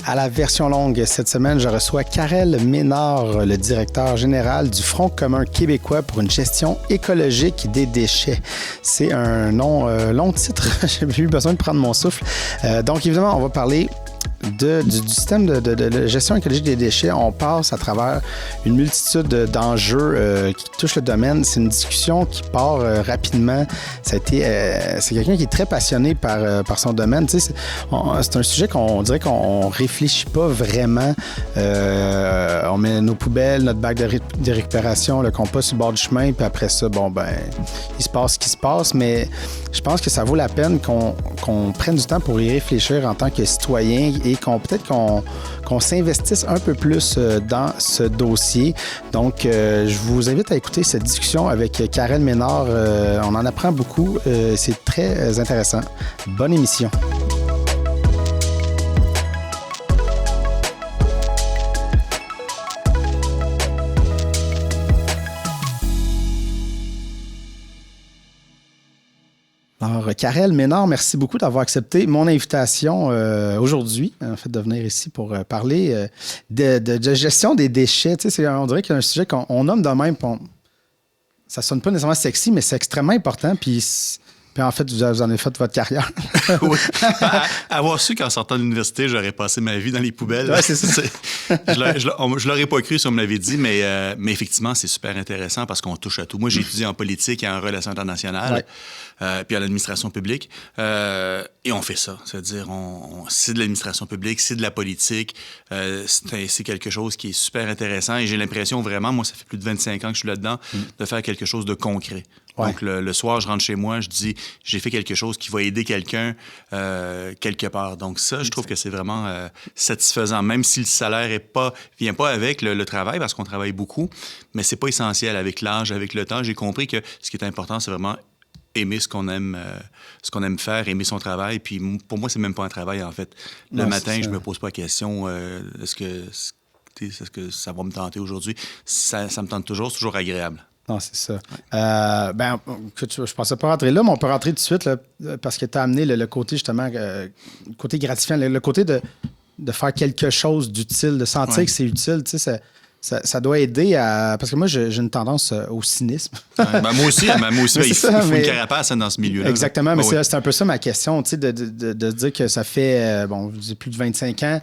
À la version longue, cette semaine, je reçois Karel Ménard, le directeur général du Front commun québécois pour une gestion écologique des déchets. C'est un nom long titre, j'ai eu besoin de prendre mon souffle. Donc, évidemment, on va parler du système de gestion écologique des déchets. On passe à travers une multitude d'enjeux qui touchent le domaine. C'est une discussion qui part rapidement. C'est quelqu'un qui est très passionné par son domaine. Tu sais, c'est un sujet qu'on dirait qu'on réfléchit pas vraiment. On met nos poubelles, notre bac de récupération, le compost sur le bord du chemin, puis après ça, il se passe ce qui se passe, mais je pense que ça vaut la peine qu'on prenne du temps pour y réfléchir en tant que citoyen et qu'on s'investisse un peu plus dans ce dossier. Donc, je vous invite à écouter cette discussion avec Karel Ménard. On en apprend beaucoup. C'est très intéressant. Bonne émission. Alors, Karel Ménard, merci beaucoup d'avoir accepté mon invitation aujourd'hui, en fait, de venir ici pour parler de gestion des déchets. Tu sais, on dirait qu'il y a un sujet qu'on nomme de même, ça sonne pas nécessairement sexy, mais c'est extrêmement important, puis en fait, vous en avez fait votre carrière. Oui. Avoir su qu'en sortant de l'université, j'aurais passé ma vie dans les poubelles. Ouais, c'est ça. Je l'aurais pas cru si on me l'avait dit, mais effectivement, c'est super intéressant parce qu'on touche à tout. Moi, j'ai étudié en politique et en relations internationales, puis à l'administration publique. Et on fait ça. C'est-à-dire, c'est de l'administration publique, c'est de la politique. C'est quelque chose qui est super intéressant. Et j'ai l'impression vraiment, moi, ça fait plus de 25 ans que je suis là-dedans, de faire quelque chose de concret. Ouais. Donc, le soir, je rentre chez moi, je dis, j'ai fait quelque chose qui va aider quelqu'un quelque part. Donc ça, je trouve que c'est vraiment satisfaisant, même si le salaire vient pas avec le travail, parce qu'on travaille beaucoup, mais c'est pas essentiel. Avec l'âge, avec le temps, j'ai compris que ce qui est important, c'est vraiment aimer ce qu'on aime faire, aimer son travail. Puis pour moi, c'est même pas un travail, en fait. Le matin, je me pose pas la question, est-ce que ça va me tenter aujourd'hui? Ça me tente toujours, c'est toujours agréable. Non, c'est ça. Ouais. Je pensais pas rentrer là, mais on peut rentrer tout de suite là, parce que tu as amené le côté, justement, le côté gratifiant, le côté de faire quelque chose d'utile, de sentir que c'est utile. Tu sais, ça doit aider à... Parce que moi, j'ai une tendance au cynisme. Moi aussi, il faut une carapace dans ce milieu-là. Exactement, mais c'est un peu ça ma question, tu sais, de dire que ça fait plus de 25 ans.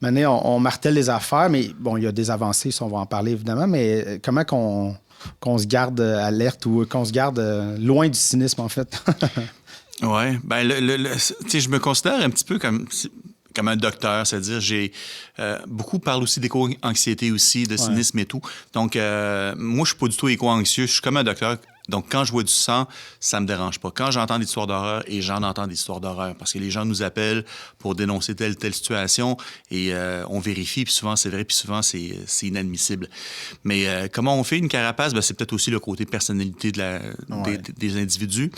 Maintenant, on martèle les affaires, mais bon, il y a des avancées, ça, on va en parler évidemment, mais comment qu'on se garde alerte ou qu'on se garde loin du cynisme, en fait? Oui. Je me considère un petit peu comme un docteur, c'est-à-dire beaucoup parlent aussi d'éco-anxiété aussi, de cynisme et tout. Donc, moi, je suis pas du tout éco-anxieux. Je suis comme un docteur. Donc, quand je vois du sang, ça me dérange pas. Quand j'entends des histoires d'horreur, et j'en entends des histoires d'horreur, parce que les gens nous appellent pour dénoncer telle situation, et on vérifie, puis souvent c'est vrai, puis souvent c'est inadmissible. Mais comment on fait une carapace? C'est peut-être aussi le côté personnalité des individus.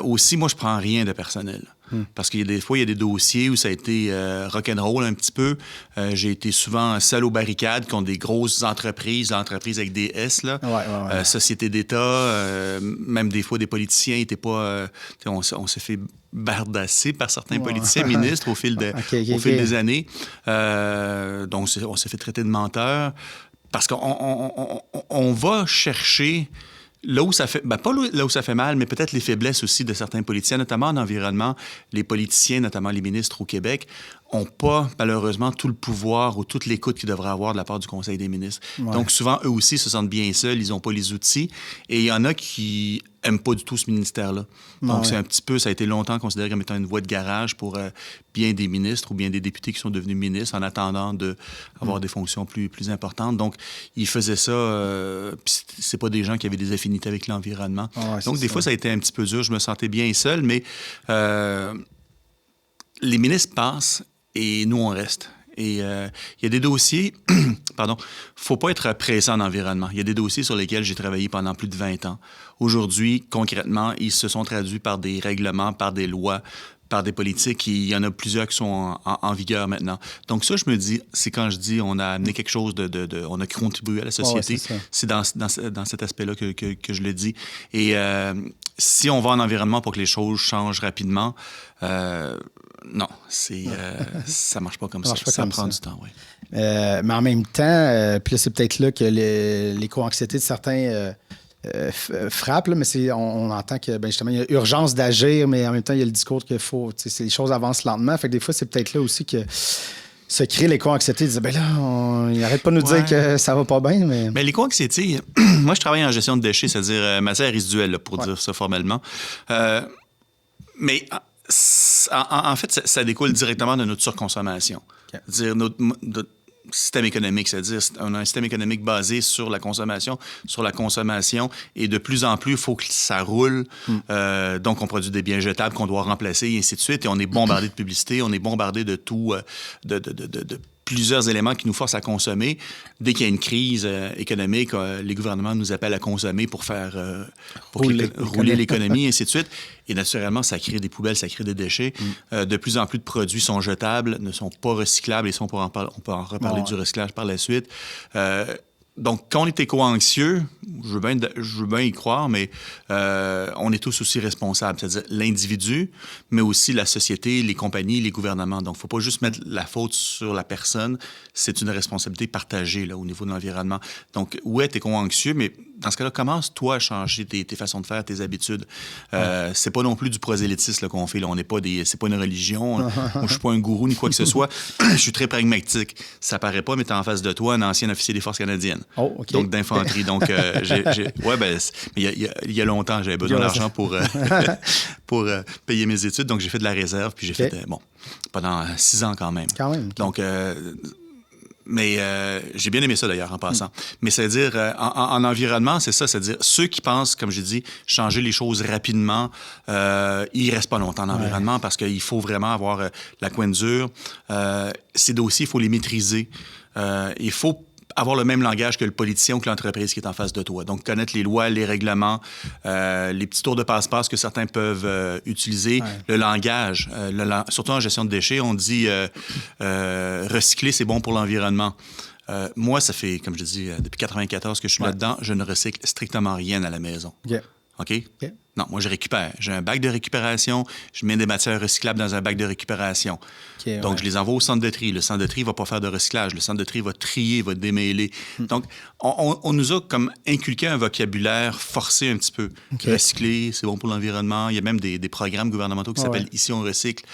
Aussi, moi, je prends rien de personnel. Parce qu'il y a des fois, il y a des dossiers où ça a été rock'n'roll un petit peu. J'ai été souvent seul aux barricades contre des grosses entreprises avec des S, là. Société d'État, même des fois des politiciens n'étaient pas... on s'est fait bardasser par certains politiciens, ministres au fil des années. Donc, on s'est fait traiter de menteurs parce qu'on va chercher... Là où ça fait, pas là où ça fait mal, mais peut-être les faiblesses aussi de certains politiciens, notamment en environnement. Les politiciens, notamment les ministres au Québec, n'ont pas, malheureusement, tout le pouvoir ou toute l'écoute qu'ils devraient avoir de la part du Conseil des ministres. Ouais. Donc, souvent, eux aussi se sentent bien seuls, ils n'ont pas les outils. Et il y en a qui n'aiment pas du tout ce ministère-là. Donc, c'est un petit peu, ça a été longtemps considéré comme étant une voie de garage pour bien des ministres ou bien des députés qui sont devenus ministres en attendant d'avoir des fonctions plus importantes. Donc, ils faisaient ça, puis c'est pas des gens qui avaient des affinités avec l'environnement. Donc, des fois, ça a été un petit peu dur. Je me sentais bien seul, mais les ministres passent et nous, on reste. Et il y a des dossiers, faut pas être pressé en environnement. Il y a des dossiers sur lesquels j'ai travaillé pendant plus de 20 ans. Aujourd'hui, concrètement, ils se sont traduits par des règlements, par des lois, par des politiques. Il y en a plusieurs qui sont en vigueur maintenant. Donc ça, je me dis, c'est quand je dis on a amené quelque chose on a contribué à la société. C'est dans cet aspect-là que je le dis. Et si on va en environnement pour que les choses changent rapidement, Non, ça marche pas comme ça. Ça prend du temps, oui. Mais en même temps, puis là, c'est peut-être là que l'éco-anxiété de certains frappe, là, mais on entend que justement, il y a urgence d'agir, mais en même temps, il y a le discours qu'il faut, les choses avancent lentement. Fait que des fois, c'est peut-être là aussi que se crée l'éco-anxiété. Ils disent, ben là, il n'arrête pas de nous dire que ça va pas bien. Mais l'éco-anxiété, moi, je travaille en gestion de déchets, c'est-à-dire matière résiduelle, là, pour dire ça formellement. Mais en fait, ça découle directement de notre surconsommation. Okay. C'est-à-dire notre système économique, c'est-à-dire on a un système économique basé sur la consommation, et de plus en plus, il faut que ça roule. Donc, on produit des biens jetables qu'on doit remplacer, et ainsi de suite, et on est bombardé de publicité, on est bombardé de tout, de plusieurs éléments qui nous forcent à consommer. Dès qu'il y a une crise économique, les gouvernements nous appellent à consommer pour faire rouler l'économie, et ainsi de suite. Et naturellement, ça crée des poubelles, ça crée des déchets. De plus en plus de produits sont jetables, ne sont pas recyclables, et ça, on peut en reparler du recyclage par la suite. Donc, quand on est éco-anxieux, je veux bien y croire, mais on est tous aussi responsables, c'est-à-dire l'individu, mais aussi la société, les compagnies, les gouvernements. Donc, il ne faut pas juste mettre la faute sur la personne, c'est une responsabilité partagée là, au niveau de l'environnement. Donc, ouais, tu es éco-anxieux, mais dans ce cas-là, commence toi à changer tes façons de faire, tes habitudes. C'est pas non plus du prosélytisme là, qu'on fait. Là. On n'est pas c'est pas une religion. Moi, je suis pas un gourou ni quoi que ce soit. Je suis très pragmatique. Ça paraît pas, mais tu as en face de toi un ancien officier des Forces canadiennes. Oh, OK. Donc, d'infanterie. Donc, il y a longtemps, j'avais besoin d'argent pour payer mes études. Donc, j'ai fait de la réserve. Puis j'ai fait, pendant 6 ans quand même. Donc, mais j'ai bien aimé ça, d'ailleurs, en passant. Mais c'est-à-dire, en environnement, c'est ça. C'est-à-dire, ceux qui pensent, comme j'ai dit, changer les choses rapidement, ils ne restent pas longtemps en environnement parce qu'il faut vraiment avoir la coin dure. Ces dossiers, il faut les maîtriser. Il faut avoir le même langage que le politicien ou que l'entreprise qui est en face de toi. Donc, connaître les lois, les règlements, les petits tours de passe-passe que certains peuvent utiliser, le langage. Surtout en gestion de déchets, on dit recycler, c'est bon pour l'environnement. Moi, ça fait, comme je dis, depuis 1994 que je suis là-dedans, je ne recycle strictement rien à la maison. OK? Non, moi, je récupère. J'ai un bac de récupération, je mets des matières recyclables dans un bac de récupération. Donc, je les envoie au centre de tri. Le centre de tri ne va pas faire de recyclage. Le centre de tri va trier, va démêler. Donc, on nous a comme inculqué un vocabulaire forcé un petit peu. Recycler, c'est bon pour l'environnement. Il y a même des programmes gouvernementaux qui s'appellent « Ici, on recycle ».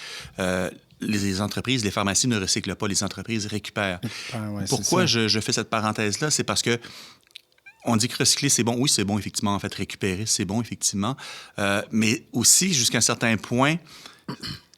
Les entreprises, les pharmacies ne recyclent pas, les entreprises récupèrent. Pourquoi je fais cette parenthèse-là? C'est parce que on dit que recycler, c'est bon. Oui, c'est bon, effectivement. En fait, récupérer, c'est bon, effectivement. Mais aussi, jusqu'à un certain point,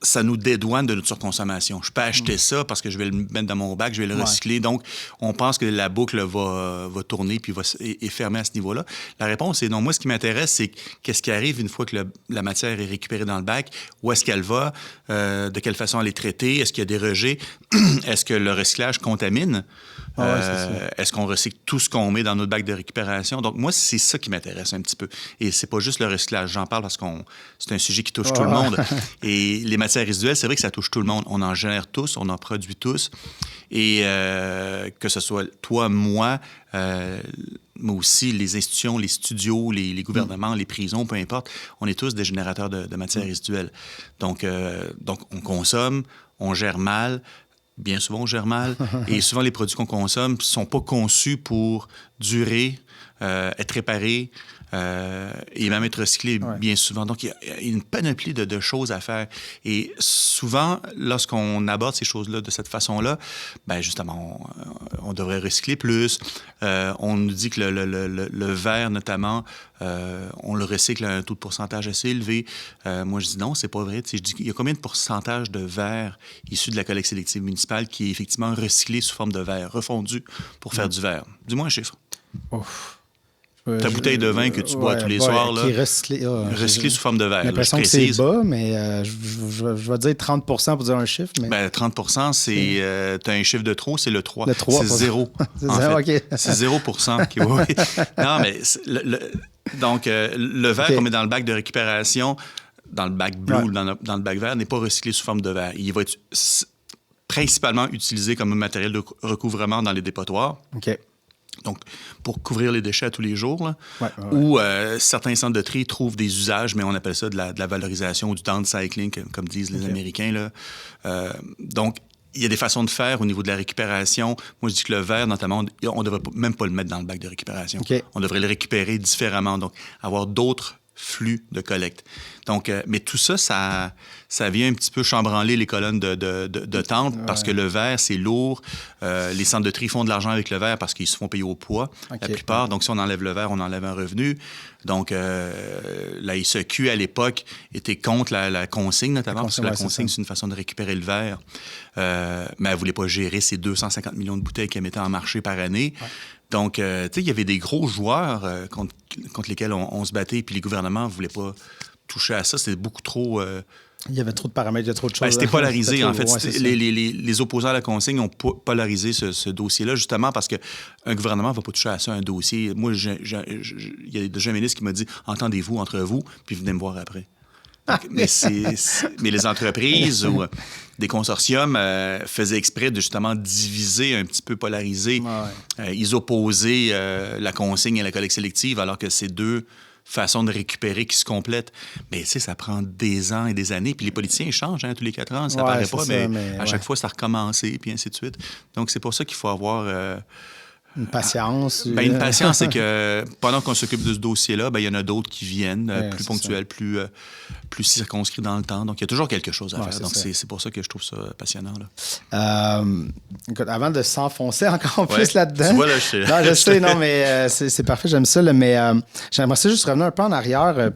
ça nous dédouane de notre surconsommation. Je peux acheter ça parce que je vais le mettre dans mon bac, je vais le recycler. Donc, on pense que la boucle va tourner puis est fermée à ce niveau-là. La réponse est non. Moi, ce qui m'intéresse, c'est qu'est-ce qui arrive une fois que la matière est récupérée dans le bac? Où est-ce qu'elle va? De quelle façon elle est traitée? Est-ce qu'il y a des rejets? Est-ce que le recyclage contamine? Est-ce qu'on recycle tout ce qu'on met dans notre bac de récupération? Donc, moi, c'est ça qui m'intéresse un petit peu. Et c'est pas juste le recyclage. J'en parle parce que c'est un sujet qui touche tout le monde. Et les matières résiduelles, c'est vrai que ça touche tout le monde. On en génère tous, on en produit tous. Et que ce soit toi, moi, mais aussi les institutions, les studios, les gouvernements, les prisons, peu importe, on est tous des générateurs de matières résiduelles. Donc, on consomme, on gère mal. Bien souvent, on gère mal. Et souvent, les produits qu'on consomme ne sont pas conçus pour durer, être réparés et même être recyclés bien souvent. Donc, il y a une panoplie de choses à faire. Et souvent, lorsqu'on aborde ces choses-là de cette façon-là, bien justement, on devrait recycler plus. On nous dit que le verre, notamment, on le recycle à un taux de pourcentage assez élevé. Moi, je dis non, c'est pas vrai. Je dis, il y a combien de pourcentage de verre issu de la collecte sélective municipale qui est effectivement recyclé sous forme de verre, refondu pour faire du verre? Dis-moi un chiffre. Ta bouteille de vin que tu bois tous les soirs, là, recyclée sous forme de verre. J'ai l'impression que c'est bas, mais je vais dire 30 pour dire un chiffre. Mais... Ben, 30 c'est... tu as un chiffre de trop, c'est le 3. Le 3 c'est 0. C'est 0, OK. C'est 0 oui. Non, mais... Donc, le verre qu'on met dans le bac de récupération, dans le bac bleu ou dans le bac vert, n'est pas recyclé sous forme de verre. Il va être principalement utilisé comme un matériel de recouvrement dans les dépotoirs. OK. Donc, pour couvrir les déchets à tous les jours, là, ou certains centres de tri trouvent des usages, mais on appelle ça de la valorisation ou du downcycling, comme disent les Américains. Là. Donc, il y a des façons de faire au niveau de la récupération. Moi, je dis que le verre, notamment, on ne devrait même pas le mettre dans le bac de récupération. On devrait le récupérer différemment, donc avoir d'autres flux de collecte. Donc, mais tout ça, ça vient un petit peu chambranler les colonnes de tente parce que le verre, c'est lourd. Les centres de tri font de l'argent avec le verre parce qu'ils se font payer au poids, la plupart. Donc, si on enlève le verre, on enlève un revenu. Donc, la SEQ, à l'époque, était contre la consigne, notamment, parce que la consigne, c'est une façon de récupérer le verre. Mais elle ne voulait pas gérer ces 250 millions de bouteilles qu'elle mettait en marché par année. Donc, tu sais, il y avait des gros joueurs contre lesquels on se battait, puis les gouvernements ne voulaient pas toucher à ça. C'était beaucoup trop... Il y avait trop de paramètres, il y a trop de choses. C'était polarisé, en fait. Les opposants à la consigne ont polarisé ce dossier-là, justement parce qu'un gouvernement ne va pas toucher à ça, un dossier. Moi, il y a déjà un ministre qui m'a dit « Entendez-vous entre vous, puis venez me voir après ». Mais les entreprises ou des consortiums faisaient exprès de justement diviser, un petit peu polariser. Ils opposaient la consigne et la collecte sélective, alors que c'est deux façons de récupérer qui se complètent. Mais tu sais, ça prend des ans et des années. Puis les politiciens changent tous les 4 ans. Ça paraît pas, mais à chaque fois, ça a recommencé, puis ainsi de suite. Donc, c'est pour ça qu'il faut avoir... une patience. Une patience, c'est que pendant qu'on s'occupe de ce dossier-là, il y en a d'autres qui viennent, plus ponctuels, plus circonscrits dans le temps. Donc, il y a toujours quelque chose à faire. Donc, c'est pour ça que je trouve ça passionnant. Là. Écoute, avant de s'enfoncer encore plus là-dedans... Tu vois, là, je sais, non, mais c'est parfait, j'aime ça. Là, mais j'aimerais juste revenir un peu en arrière,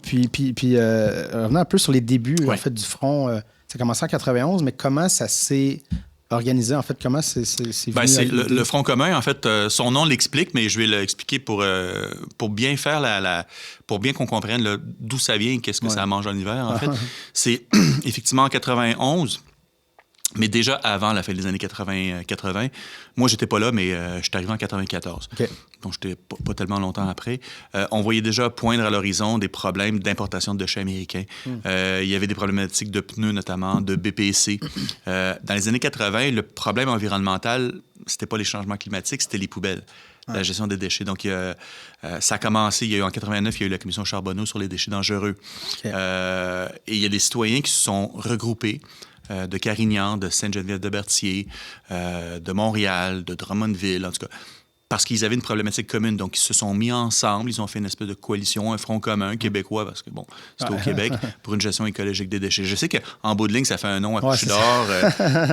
puis revenir un peu sur les débuts en fait, du front. Ça a commencé en 91, mais comment ça s'est... organisé, en fait, comment c'est venu? C'est le Front commun, en fait, son nom l'explique, mais je vais l'expliquer pour bien faire pour bien qu'on comprenne d'où ça vient et qu'est-ce que ça mange en hiver, en fait. C'est effectivement en 91, mais déjà avant la fin des années 80. Moi, j'étais pas là, mais je suis arrivé en 94. Donc, j'étais pas tellement longtemps après. On voyait déjà poindre à l'horizon des problèmes d'importation de déchets américains. Il y avait des problématiques de pneus, notamment, de BPC. Dans les années 80, le problème environnemental, c'était pas les changements climatiques, c'était les poubelles, la gestion des déchets. Donc, ça a commencé, il y a eu en 89, il y a eu la commission Charbonneau sur les déchets dangereux. Et il y a des citoyens qui se sont regroupés de Carignan, de Sainte-Geneviève-de-Berthier, de Montréal, de Drummondville, en tout cas, parce qu'ils avaient une problématique commune. Donc, ils se sont mis ensemble, ils ont fait une espèce de coalition, un front commun québécois, parce que, bon, c'est au Québec, pour une gestion écologique des déchets. Je sais qu'en bout de ligne, ça fait un nom à couche d'or,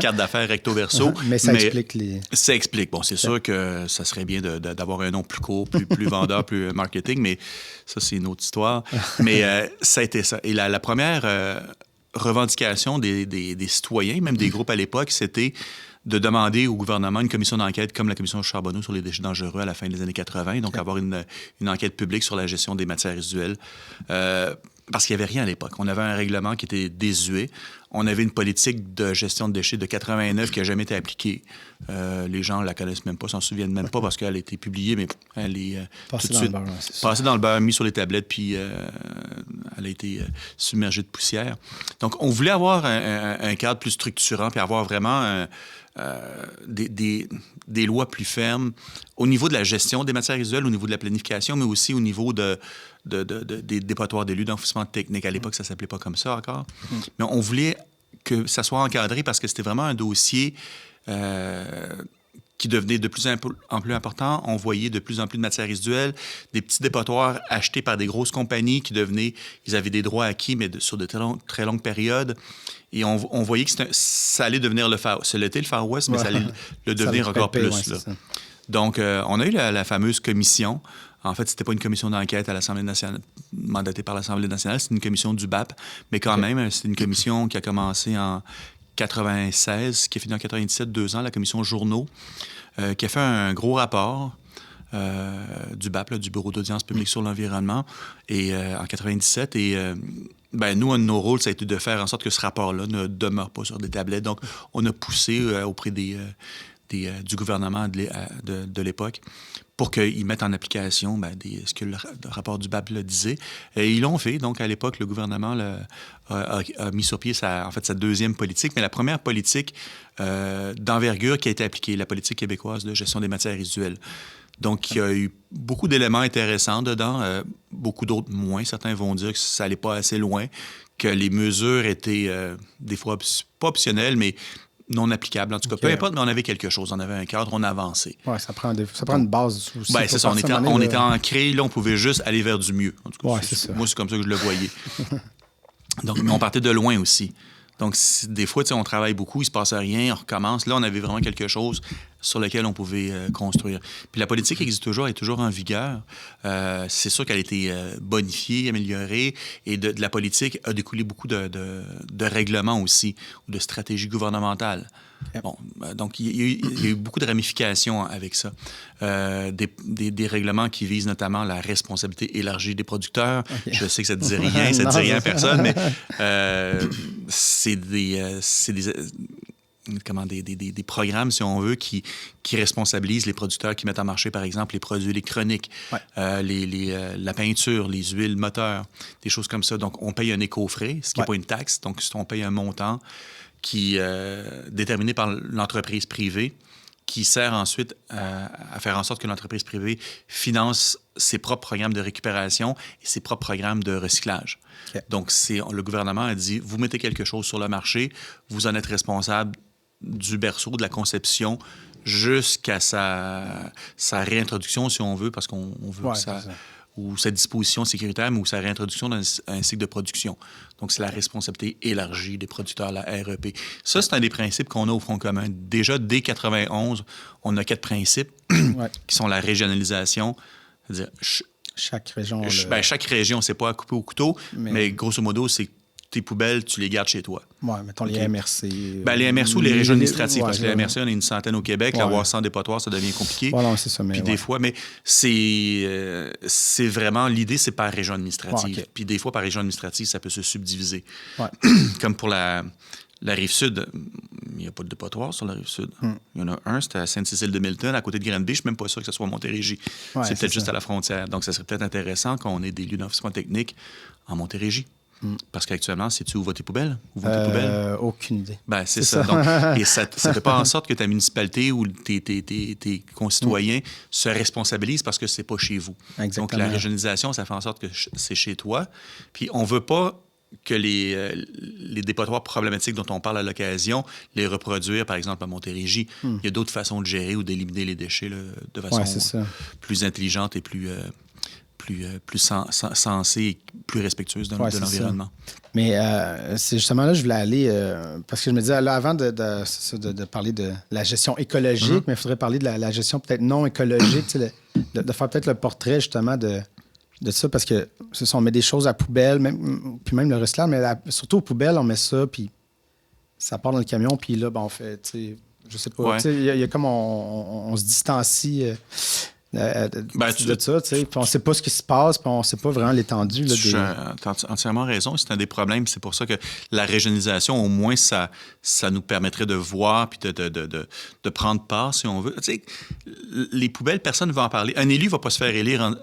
carte d'affaires recto-verso. Mais ça explique les... Ça explique. Bon, c'est sûr que ça serait bien d'avoir un nom plus court, plus vendeur, plus marketing, mais ça, c'est une autre histoire. Mais ça a été ça. Et la première... revendication des citoyens, même des groupes à l'époque, c'était de demander au gouvernement une commission d'enquête comme la commission Charbonneau sur les déchets dangereux à la fin des années 80, donc avoir une enquête publique sur la gestion des matières résiduelles. Parce qu'il n'y avait rien à l'époque. On avait un règlement qui était désuet. On avait une politique de gestion de déchets de 89 qui n'a jamais été appliquée. Les gens ne la connaissent même pas, s'en souviennent même pas parce qu'elle a été publiée, mais elle est tout de suite passée dans le beurre, mise sur les tablettes, puis elle a été submergée de poussière. Donc, on voulait avoir un cadre plus structurant, puis avoir vraiment des lois plus fermes au niveau de la gestion des matières résiduelles, au niveau de la planification, mais aussi au niveau des dépotoirs d'élus, d'enfouissement technique. À l'époque, ça ne s'appelait pas comme ça encore. Mais on voulait que ça soit encadré parce que c'était vraiment un dossier qui devenait de plus en plus important. On voyait de plus en plus de matières résiduelles, des petits dépotoirs achetés par des grosses compagnies qui devenaient... Ils avaient des droits acquis, mais sur de très longues périodes. Et on voyait que ça allait devenir le Far West. C'était le Far West, mais ça allait le devenir encore plus. Là. Donc, on a eu la fameuse commission. En fait, c'était pas une commission d'enquête à l'Assemblée nationale, mandatée par l'Assemblée nationale, c'est une commission du BAP. Mais quand même, c'est une commission qui a commencé en 96, qui a fini en 97, 2 ans, la commission Journaux, qui a fait un gros rapport du BAP, du Bureau d'audience publique sur l'environnement, et en 97. Et nous, un de nos rôles, ça a été de faire en sorte que ce rapport-là ne demeure pas sur des tablettes. Donc, on a poussé auprès du gouvernement de l'époque pour qu'ils mettent en application ce que le rapport du BAP le disait. Et ils l'ont fait. Donc, à l'époque, le gouvernement a mis sur pied sa deuxième politique, mais la première politique d'envergure qui a été appliquée, la politique québécoise de gestion des matières résiduelles. Donc, il y a eu beaucoup d'éléments intéressants dedans, beaucoup d'autres moins. Certains vont dire que ça n'allait pas assez loin, que les mesures étaient des fois pas optionnelles, mais non applicables. En tout cas, peu importe, mais on avait quelque chose. On avait un cadre, on avançait. Oui, ça prend une base aussi. Ben, c'est ça. On était ancré. Là, on pouvait juste aller vers du mieux. En tout cas, moi, c'est comme ça que je le voyais. Donc, mais on partait de loin aussi. Donc, des fois, on travaille beaucoup, il se passe rien, on recommence. Là, on avait vraiment quelque chose sur lequel on pouvait construire. Puis la politique existe toujours, elle est toujours en vigueur. C'est sûr qu'elle a été bonifiée, améliorée, et de la politique a découlé beaucoup de règlements aussi, ou de stratégies gouvernementales. Yep. Bon, donc, il y a eu beaucoup de ramifications avec ça. Des règlements qui visent notamment la responsabilité élargie des producteurs. Okay. Je sais que ça ne dit rien, ça ne dit rien à personne, mais c'est des programmes, si on veut, qui responsabilisent les producteurs qui mettent en marché, par exemple, les produits électroniques, la peinture, les huiles moteurs, des choses comme ça. Donc, on paye un éco-frais, ce qui n'est pas une taxe. Donc, on paye un montant qui est déterminé par l'entreprise privée, qui sert ensuite à faire en sorte que l'entreprise privée finance ses propres programmes de récupération et ses propres programmes de recyclage. Okay. Donc, le gouvernement a dit, vous mettez quelque chose sur le marché, vous en êtes responsable du berceau, de la conception, jusqu'à sa réintroduction, si on veut, parce qu'on veut que ça... ou sa disposition sécuritaire, mais ou sa réintroduction dans un cycle de production. Donc, c'est la responsabilité élargie des producteurs, la REP. Ça, c'est un des principes qu'on a au Front commun. Déjà, dès 1991, on a 4 principes qui sont la régionalisation, c'est-à-dire chaque région... chaque région, c'est pas à couper au couteau, mais grosso modo, c'est tes poubelles, tu les gardes chez toi. Oui, mettons les MRC. Les MRC ou les régions administratives, parce que les MRC, on a une centaine au Québec. Avoir 100 dépotoirs, ça devient compliqué. Non, c'est ça, mais puis des fois, mais c'est vraiment... L'idée, c'est par région administrative. Puis des fois, par région administrative, ça peut se subdiviser. Comme pour la Rive-Sud, il n'y a pas de dépotoir sur la Rive-Sud. Il y en a un, c'était à Sainte-Cécile-de-Milton, à côté de Granby. Je ne suis même pas sûr que ce soit Montérégie. C'est peut-être juste à la frontière. Donc, ça serait peut-être intéressant qu'on ait des lieux d'enfouissement technique en Montérégie. Parce qu'actuellement, sais-tu où vont tes poubelles? Aucune idée. C'est ça. Donc, et ça ne fait pas en sorte que ta municipalité ou tes concitoyens se responsabilisent parce que c'est pas chez vous. Exactement. Donc, la régionalisation, ça fait en sorte que c'est chez toi. Puis, on veut pas que les dépotoirs problématiques dont on parle à l'occasion, les reproduire, par exemple, à Montérégie. Il y a d'autres façons de gérer ou d'éliminer les déchets là, de façon plus intelligente et plus sensée et plus respectueuse de l'environnement. Mais c'est justement là que je voulais aller, parce que je me disais, là, avant de parler de la gestion écologique, mais il faudrait parler de la gestion peut-être non écologique, de faire peut-être le portrait justement de ça, parce que c'est ça, on met des choses à poubelle, puis même le recyclage, mais surtout aux poubelles, on met ça, puis ça part dans le camion, puis là, on fait, je sais pas, il y a comme on se distancie... de ça, tu sais. Puis on ne sait pas ce qui se passe, puis on ne sait pas vraiment l'étendue. Tu as entièrement raison. C'est un des problèmes. C'est pour ça que la régionalisation, au moins, ça nous permettrait de voir puis de prendre part, si on veut. Tu sais, les poubelles, personne ne va en parler. Un élu ne va pas se faire élire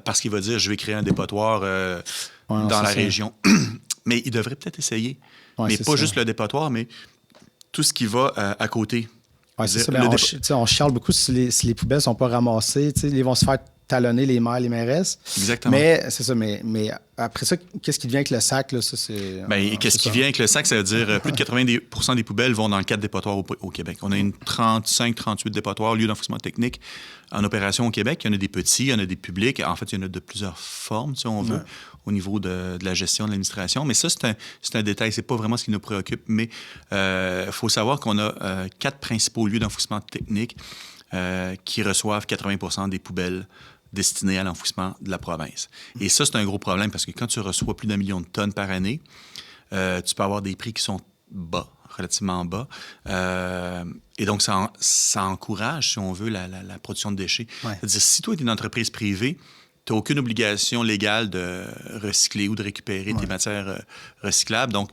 parce qu'il va dire « je vais créer un dépotoir dans la région ». Mais il devrait peut-être essayer. Mais pas juste le dépotoir, mais tout ce qui va à côté. Oui, c'est ça. On chiale beaucoup si les poubelles ne sont pas ramassées. Ils vont se faire talonner les maires, les mairesses. Exactement. Mais c'est ça. Mais après ça, qu'est-ce qui vient avec le sac? Là, ça, qu'est-ce qui vient avec le sac? Ça veut dire plus de 80% des poubelles vont dans le 4 dépotoirs au Québec. On a une 35-38 dépotoirs, lieux d'enfouissement technique en opération au Québec. Il y en a des petits, il y en a des publics. En fait, il y en a de plusieurs formes, si on veut, au niveau de la gestion de l'administration. Mais ça, c'est un détail. C'est pas vraiment ce qui nous préoccupe. Mais il faut savoir qu'on a 4 principaux lieux d'enfouissement technique qui reçoivent 80% des poubelles destinées à l'enfouissement de la province. Et ça, c'est un gros problème parce que quand tu reçois plus d'1 million de tonnes par année, tu peux avoir des prix qui sont bas, relativement bas. Et donc, ça encourage, si on veut, la production de déchets. C'est-à-dire, si toi, tu es une entreprise privée, tu n'as aucune obligation légale de recycler ou de récupérer tes matières recyclables. Donc,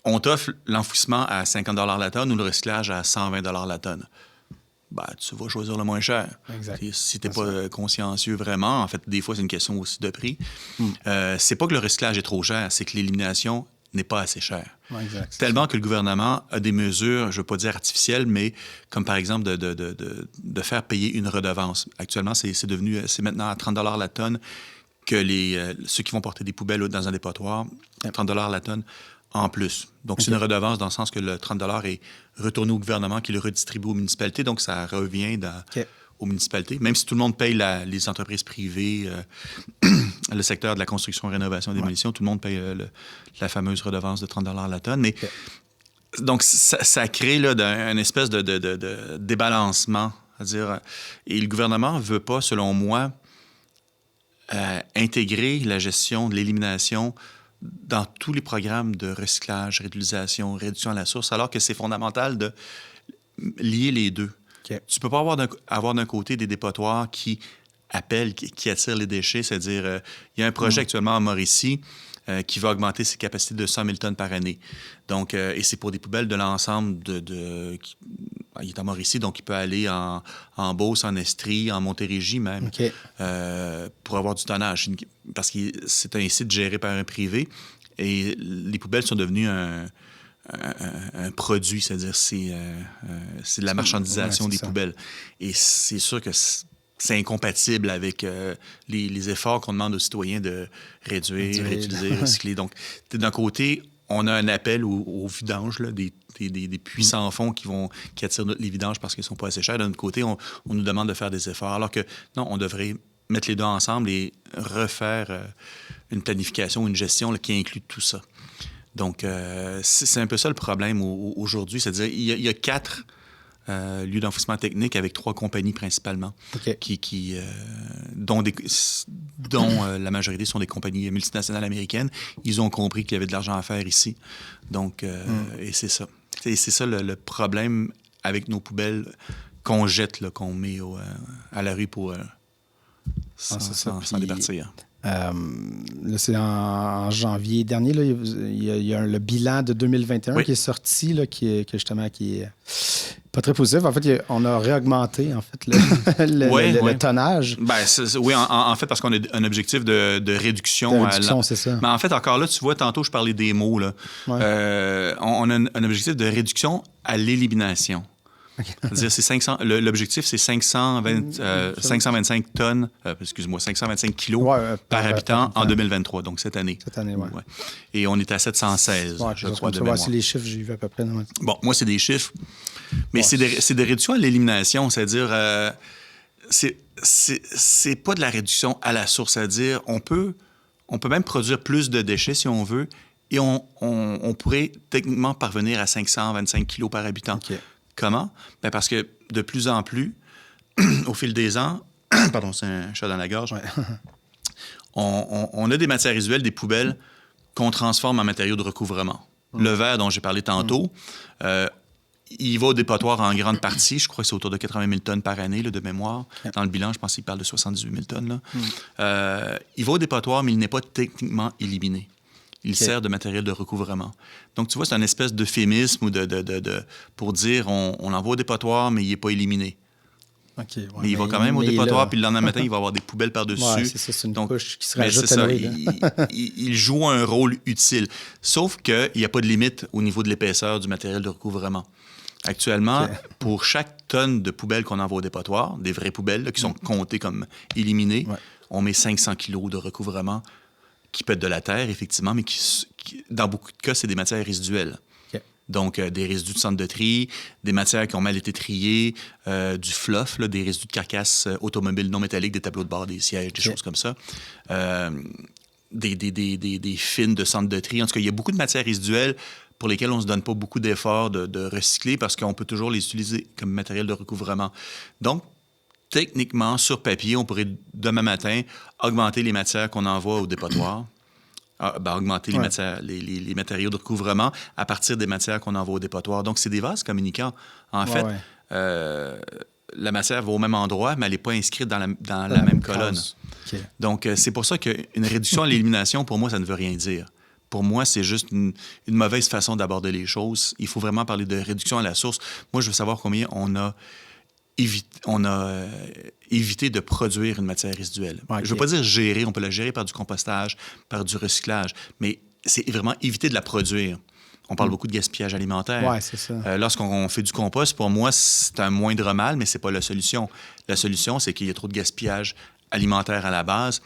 on t'offre l'enfouissement à 50 $ la tonne ou le recyclage à 120 $ la tonne. Tu vas choisir le moins cher. Si tu n'es pas consciencieux vraiment, en fait, des fois, c'est une question aussi de prix. C'est pas que le recyclage est trop cher, c'est que l'élimination n'est pas assez cher. Ouais, exact. Tellement que le gouvernement a des mesures, je ne veux pas dire artificielles, mais comme par exemple de faire payer une redevance. Actuellement, c'est maintenant à 30 $ la tonne que ceux qui vont porter des poubelles dans un dépotoir, 30 $ la tonne en plus. Donc, c'est une redevance dans le sens que le 30 $ est retourné au gouvernement qui le redistribue aux municipalités. Donc, ça revient aux municipalités. Même si tout le monde paye les entreprises privées, le secteur de la construction, rénovation, démolition, tout le monde paye la fameuse redevance de 30 $ la tonne. Mais donc, ça crée là, une espèce de débalancement. C'est-à-dire, et le gouvernement ne veut pas, selon moi, intégrer la gestion de l'élimination dans tous les programmes de recyclage, réutilisation, réduction à la source, alors que c'est fondamental de lier les deux. Okay. Tu ne peux pas avoir d'un côté des dépotoirs qui appellent, qui attirent les déchets, c'est-à-dire, il y a un projet actuellement à Mauricie qui va augmenter ses capacités de 100 000 tonnes par année. Donc, et c'est pour des poubelles de l'ensemble il est à Mauricie, donc il peut aller en Beauce, en Estrie, en Montérégie même, pour avoir du tonnage. Parce que c'est un site géré par un privé et les poubelles sont devenues un produit, c'est-à-dire c'est de la marchandisation des poubelles. Et c'est sûr que c'est incompatible avec les efforts qu'on demande aux citoyens de réduire, réutiliser, recycler. Donc, d'un côté, on a un appel au vidange, là, des puits sans fond qui attirent les vidanges parce qu'ils ne sont pas assez chers. D'un autre côté, on nous demande de faire des efforts. Alors que, non, on devrait mettre les deux ensemble et refaire une planification, une gestion là, qui inclut tout ça. Donc, c'est un peu ça le problème aujourd'hui. C'est-à-dire, il y a 4 lieux d'enfouissement technique avec 3 compagnies principalement, dont la majorité sont des compagnies multinationales américaines. Ils ont compris qu'il y avait de l'argent à faire ici. Donc, et c'est ça. Et c'est ça le problème avec nos poubelles qu'on jette, là, qu'on met à la rue pour s'en départir. Là, c'est en janvier dernier. Là, il y a le bilan de 2021 qui est sorti, là, qui est pas très positif. En fait, on a réaugmenté en fait, le tonnage. Ben, en fait, parce qu'on a un objectif de réduction. C'est ça. Mais en fait, encore là, tu vois, tantôt, je parlais des mots. Là. On a un objectif de réduction à l'élimination. C'est-à-dire, l'objectif, c'est 525 tonnes, 525 kilos par habitant en 2023, donc cette année. Oui. Et on est à 716, je crois, de mémoire. C'est les chiffres, j'ai vu à peu près. Non? Bon, moi, c'est des chiffres, mais c'est des réductions à l'élimination, c'est-à-dire, c'est pas de la réduction à la source, c'est-à-dire, on peut même produire plus de déchets si on veut, et on pourrait techniquement parvenir à 525 kilos par habitant. Okay. Comment? Bien parce que de plus en plus, au fil des ans, pardon, c'est un chat dans la gorge, on a des matières résiduelles, des poubelles qu'on transforme en matériaux de recouvrement. Le verre dont j'ai parlé tantôt, il va au dépotoir en grande partie. Je crois que c'est autour de 80 000 tonnes par année là, de mémoire. Dans le bilan, je pense qu'il parle de 78 000 tonnes. Là. Il va au dépotoir, mais il n'est pas techniquement éliminé. Il sert de matériel de recouvrement. Donc, tu vois, c'est un espèce d'euphémisme pour dire on l'envoie au dépotoir, mais il n'est pas éliminé. Mais il va quand même au dépotoir, puis le lendemain matin, il va avoir des poubelles par-dessus. Ouais, c'est ça, c'est une couche qui se rajoute à il joue un rôle utile. Sauf qu'il n'y a pas de limite au niveau de l'épaisseur du matériel de recouvrement. Actuellement, pour chaque tonne de poubelles qu'on envoie au dépotoir, des vraies poubelles là, qui sont comptées comme éliminées, on met 500 kilos de recouvrement qui peut être de la terre, effectivement, mais qui dans beaucoup de cas, c'est des matières résiduelles. Donc, des résidus de centre de tri, des matières qui ont mal été triées, du fluff, là, des résidus de carcasses automobiles non métalliques, des tableaux de bord, des sièges, des choses comme ça. Des fines de centre de tri. En tout cas, il y a beaucoup de matières résiduelles pour lesquelles on ne se donne pas beaucoup d'efforts de recycler parce qu'on peut toujours les utiliser comme matériel de recouvrement. Donc, techniquement, sur papier, on pourrait, demain matin, augmenter les matières qu'on envoie au dépotoir, augmenter les matériaux de recouvrement à partir des matières qu'on envoie au dépotoir. Donc, c'est des vases communicants. En fait, la matière va au même endroit, mais elle n'est pas inscrite dans la même colonne. Donc, c'est pour ça qu'une réduction à l'élimination, pour moi, ça ne veut rien dire. Pour moi, c'est juste une mauvaise façon d'aborder les choses. Il faut vraiment parler de réduction à la source. Moi, je veux savoir combien on a évité de produire une matière résiduelle. Je ne veux pas dire gérer, on peut la gérer par du compostage, par du recyclage, mais c'est vraiment éviter de la produire. On parle beaucoup de gaspillage alimentaire. Oui, c'est ça. Lorsqu'on fait du compost, pour moi, c'est un moindre mal, mais c'est pas la solution. La solution, c'est qu'il y a trop de gaspillage alimentaire à la base,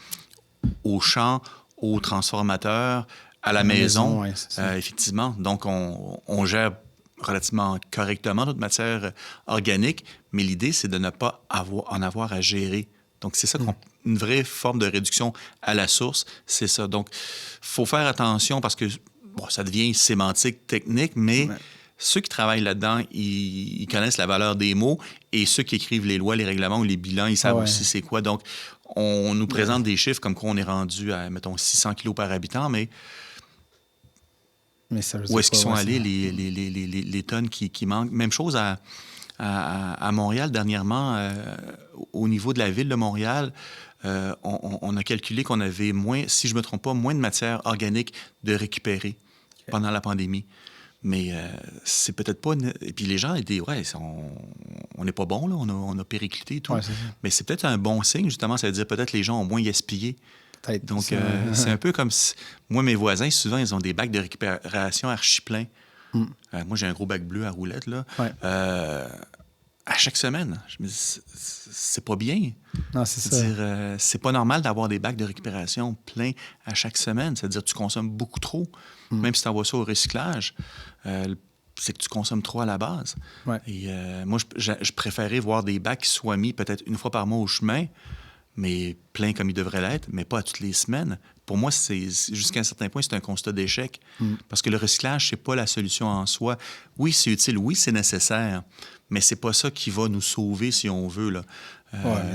aux champs, aux transformateurs, à la maison. Ouais, effectivement. Donc, on gère relativement correctement notre matière organique, mais l'idée, c'est de ne pas en avoir à gérer. Donc, c'est ça une vraie forme de réduction à la source, c'est ça. Donc, il faut faire attention parce que ça devient sémantique, technique, mais ceux qui travaillent là-dedans, ils connaissent la valeur des mots et ceux qui écrivent les lois, les règlements ou les bilans, ils savent aussi c'est quoi. Donc, on nous présente des chiffres comme quoi on est rendu à, mettons, 600 kilos par habitant, mais ça où est-ce qu'ils sont allés les tonnes qui manquent? Même chose à Montréal dernièrement, au niveau de la ville de Montréal, on a calculé qu'on avait moins, si je ne me trompe pas, moins de matière organique de récupérer pendant la pandémie. Mais c'est peut-être pas... Et puis les gens étaient, on n'est pas bon, là, on a périclité et tout. Ouais, mais c'est peut-être un bon signe, justement, ça veut dire peut-être les gens ont moins gaspillé. Peut-être. Donc, c'est un peu comme si... Moi, mes voisins, souvent, ils ont des bacs de récupération archi-pleins. Moi, j'ai un gros bac bleu à roulettes, là. Ouais. À chaque semaine. Je me dis, c'est pas bien. Non, c'est ça. C'est-à-dire, c'est pas normal d'avoir des bacs de récupération pleins à chaque semaine. C'est-à-dire que tu consommes beaucoup trop. Même si tu envoies ça au recyclage, c'est que tu consommes trop à la base. Ouais. Et moi, je préférais voir des bacs qui soient mis peut-être une fois par mois au chemin, mais pleins comme ils devraient l'être, mais pas à toutes les semaines. Pour moi, jusqu'à un certain point, c'est un constat d'échec. Parce que le recyclage, c'est pas la solution en soi. Oui, c'est utile, oui, c'est nécessaire, mais c'est pas ça qui va nous sauver, si on veut, là.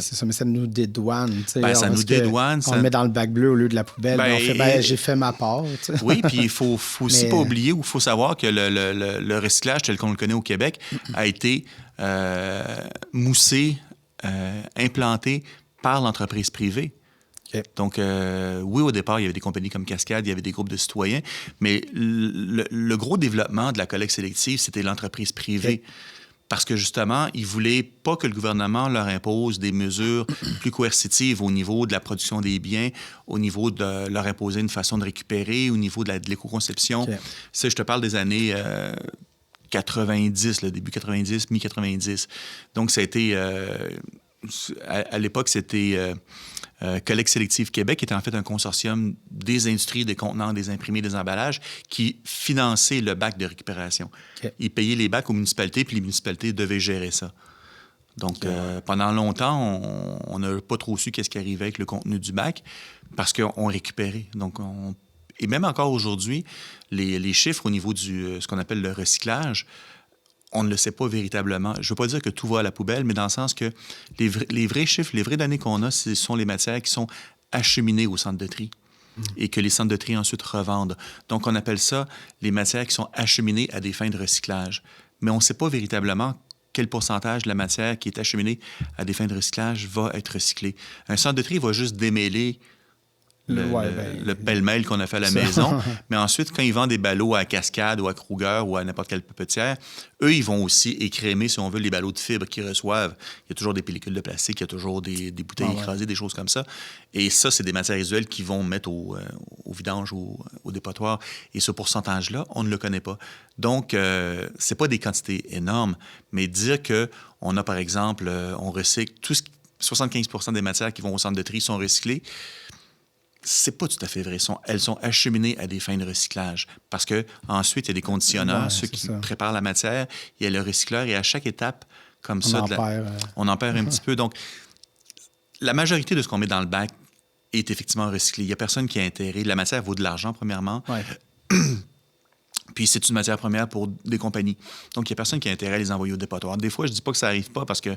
C'est ça, mais ça nous dédouane. Ça nous dédouane. On le met dans le bac bleu au lieu de la poubelle. On fait, j'ai fait ma part. Oui, puis il faut aussi pas oublier ou il faut savoir que le recyclage tel qu'on le connaît au Québec a été moussé, implanté par l'entreprise privée. Okay. Donc, oui, au départ, il y avait des compagnies comme Cascade, il y avait des groupes de citoyens, mais le gros développement de la collecte sélective, c'était l'entreprise privée. Okay. Parce que, justement, ils ne voulaient pas que le gouvernement leur impose des mesures plus coercitives au niveau de la production des biens, au niveau de leur imposer une façon de récupérer, au niveau de l'éco-conception. Okay. Ça, je te parle des années 90, le début 90, mi-90. Donc, ça a été... à l'époque, c'était... Collecte sélective Québec était en fait un consortium des industries, des contenants, des imprimés, des emballages qui finançait le bac de récupération. Okay. Ils payaient les bacs aux municipalités, puis les municipalités devaient gérer ça. Donc, pendant longtemps, on n'a pas trop su qu'est-ce qui arrivait avec le contenu du bac parce qu'on récupérait. Donc, et même encore aujourd'hui, les chiffres au niveau du ce qu'on appelle le recyclage, on ne le sait pas véritablement. Je ne veux pas dire que tout va à la poubelle, mais dans le sens que les vrais chiffres, les vraies données qu'on a, ce sont les matières qui sont acheminées au centre de tri et que les centres de tri ensuite revendent. Donc, on appelle ça les matières qui sont acheminées à des fins de recyclage. Mais on ne sait pas véritablement quel pourcentage de la matière qui est acheminée à des fins de recyclage va être recyclée. Un centre de tri va juste démêler le pêle-mêle qu'on a fait à la maison. Mais ensuite, quand ils vendent des ballots à Cascade ou à Kruger ou à n'importe quelle papetière, eux, ils vont aussi écrémer, si on veut, les ballots de fibres qu'ils reçoivent. Il y a toujours des pellicules de plastique, il y a toujours des bouteilles écrasées, des choses comme ça. Et ça, c'est des matières résiduelles qu'ils vont mettre au vidange, au dépotoir. Et ce pourcentage-là, on ne le connaît pas. Donc, c'est pas des quantités énormes, mais dire qu'on a, par exemple, on recycle, 75% des matières qui vont au centre de tri sont recyclées, c'est pas tout à fait vrai. Elles sont acheminées à des fins de recyclage. Parce qu'ensuite, il y a des conditionneurs, ceux qui préparent la matière, il y a le recycleur, et à chaque étape, comme ça, on en perd un petit peu. Donc, la majorité de ce qu'on met dans le bac est effectivement recyclé. Il n'y a personne qui a intérêt. La matière vaut de l'argent, premièrement. Ouais. Puis c'est une matière première pour des compagnies. Donc, il n'y a personne qui a intérêt à les envoyer au dépotoir. Des fois, je ne dis pas que ça n'arrive pas parce que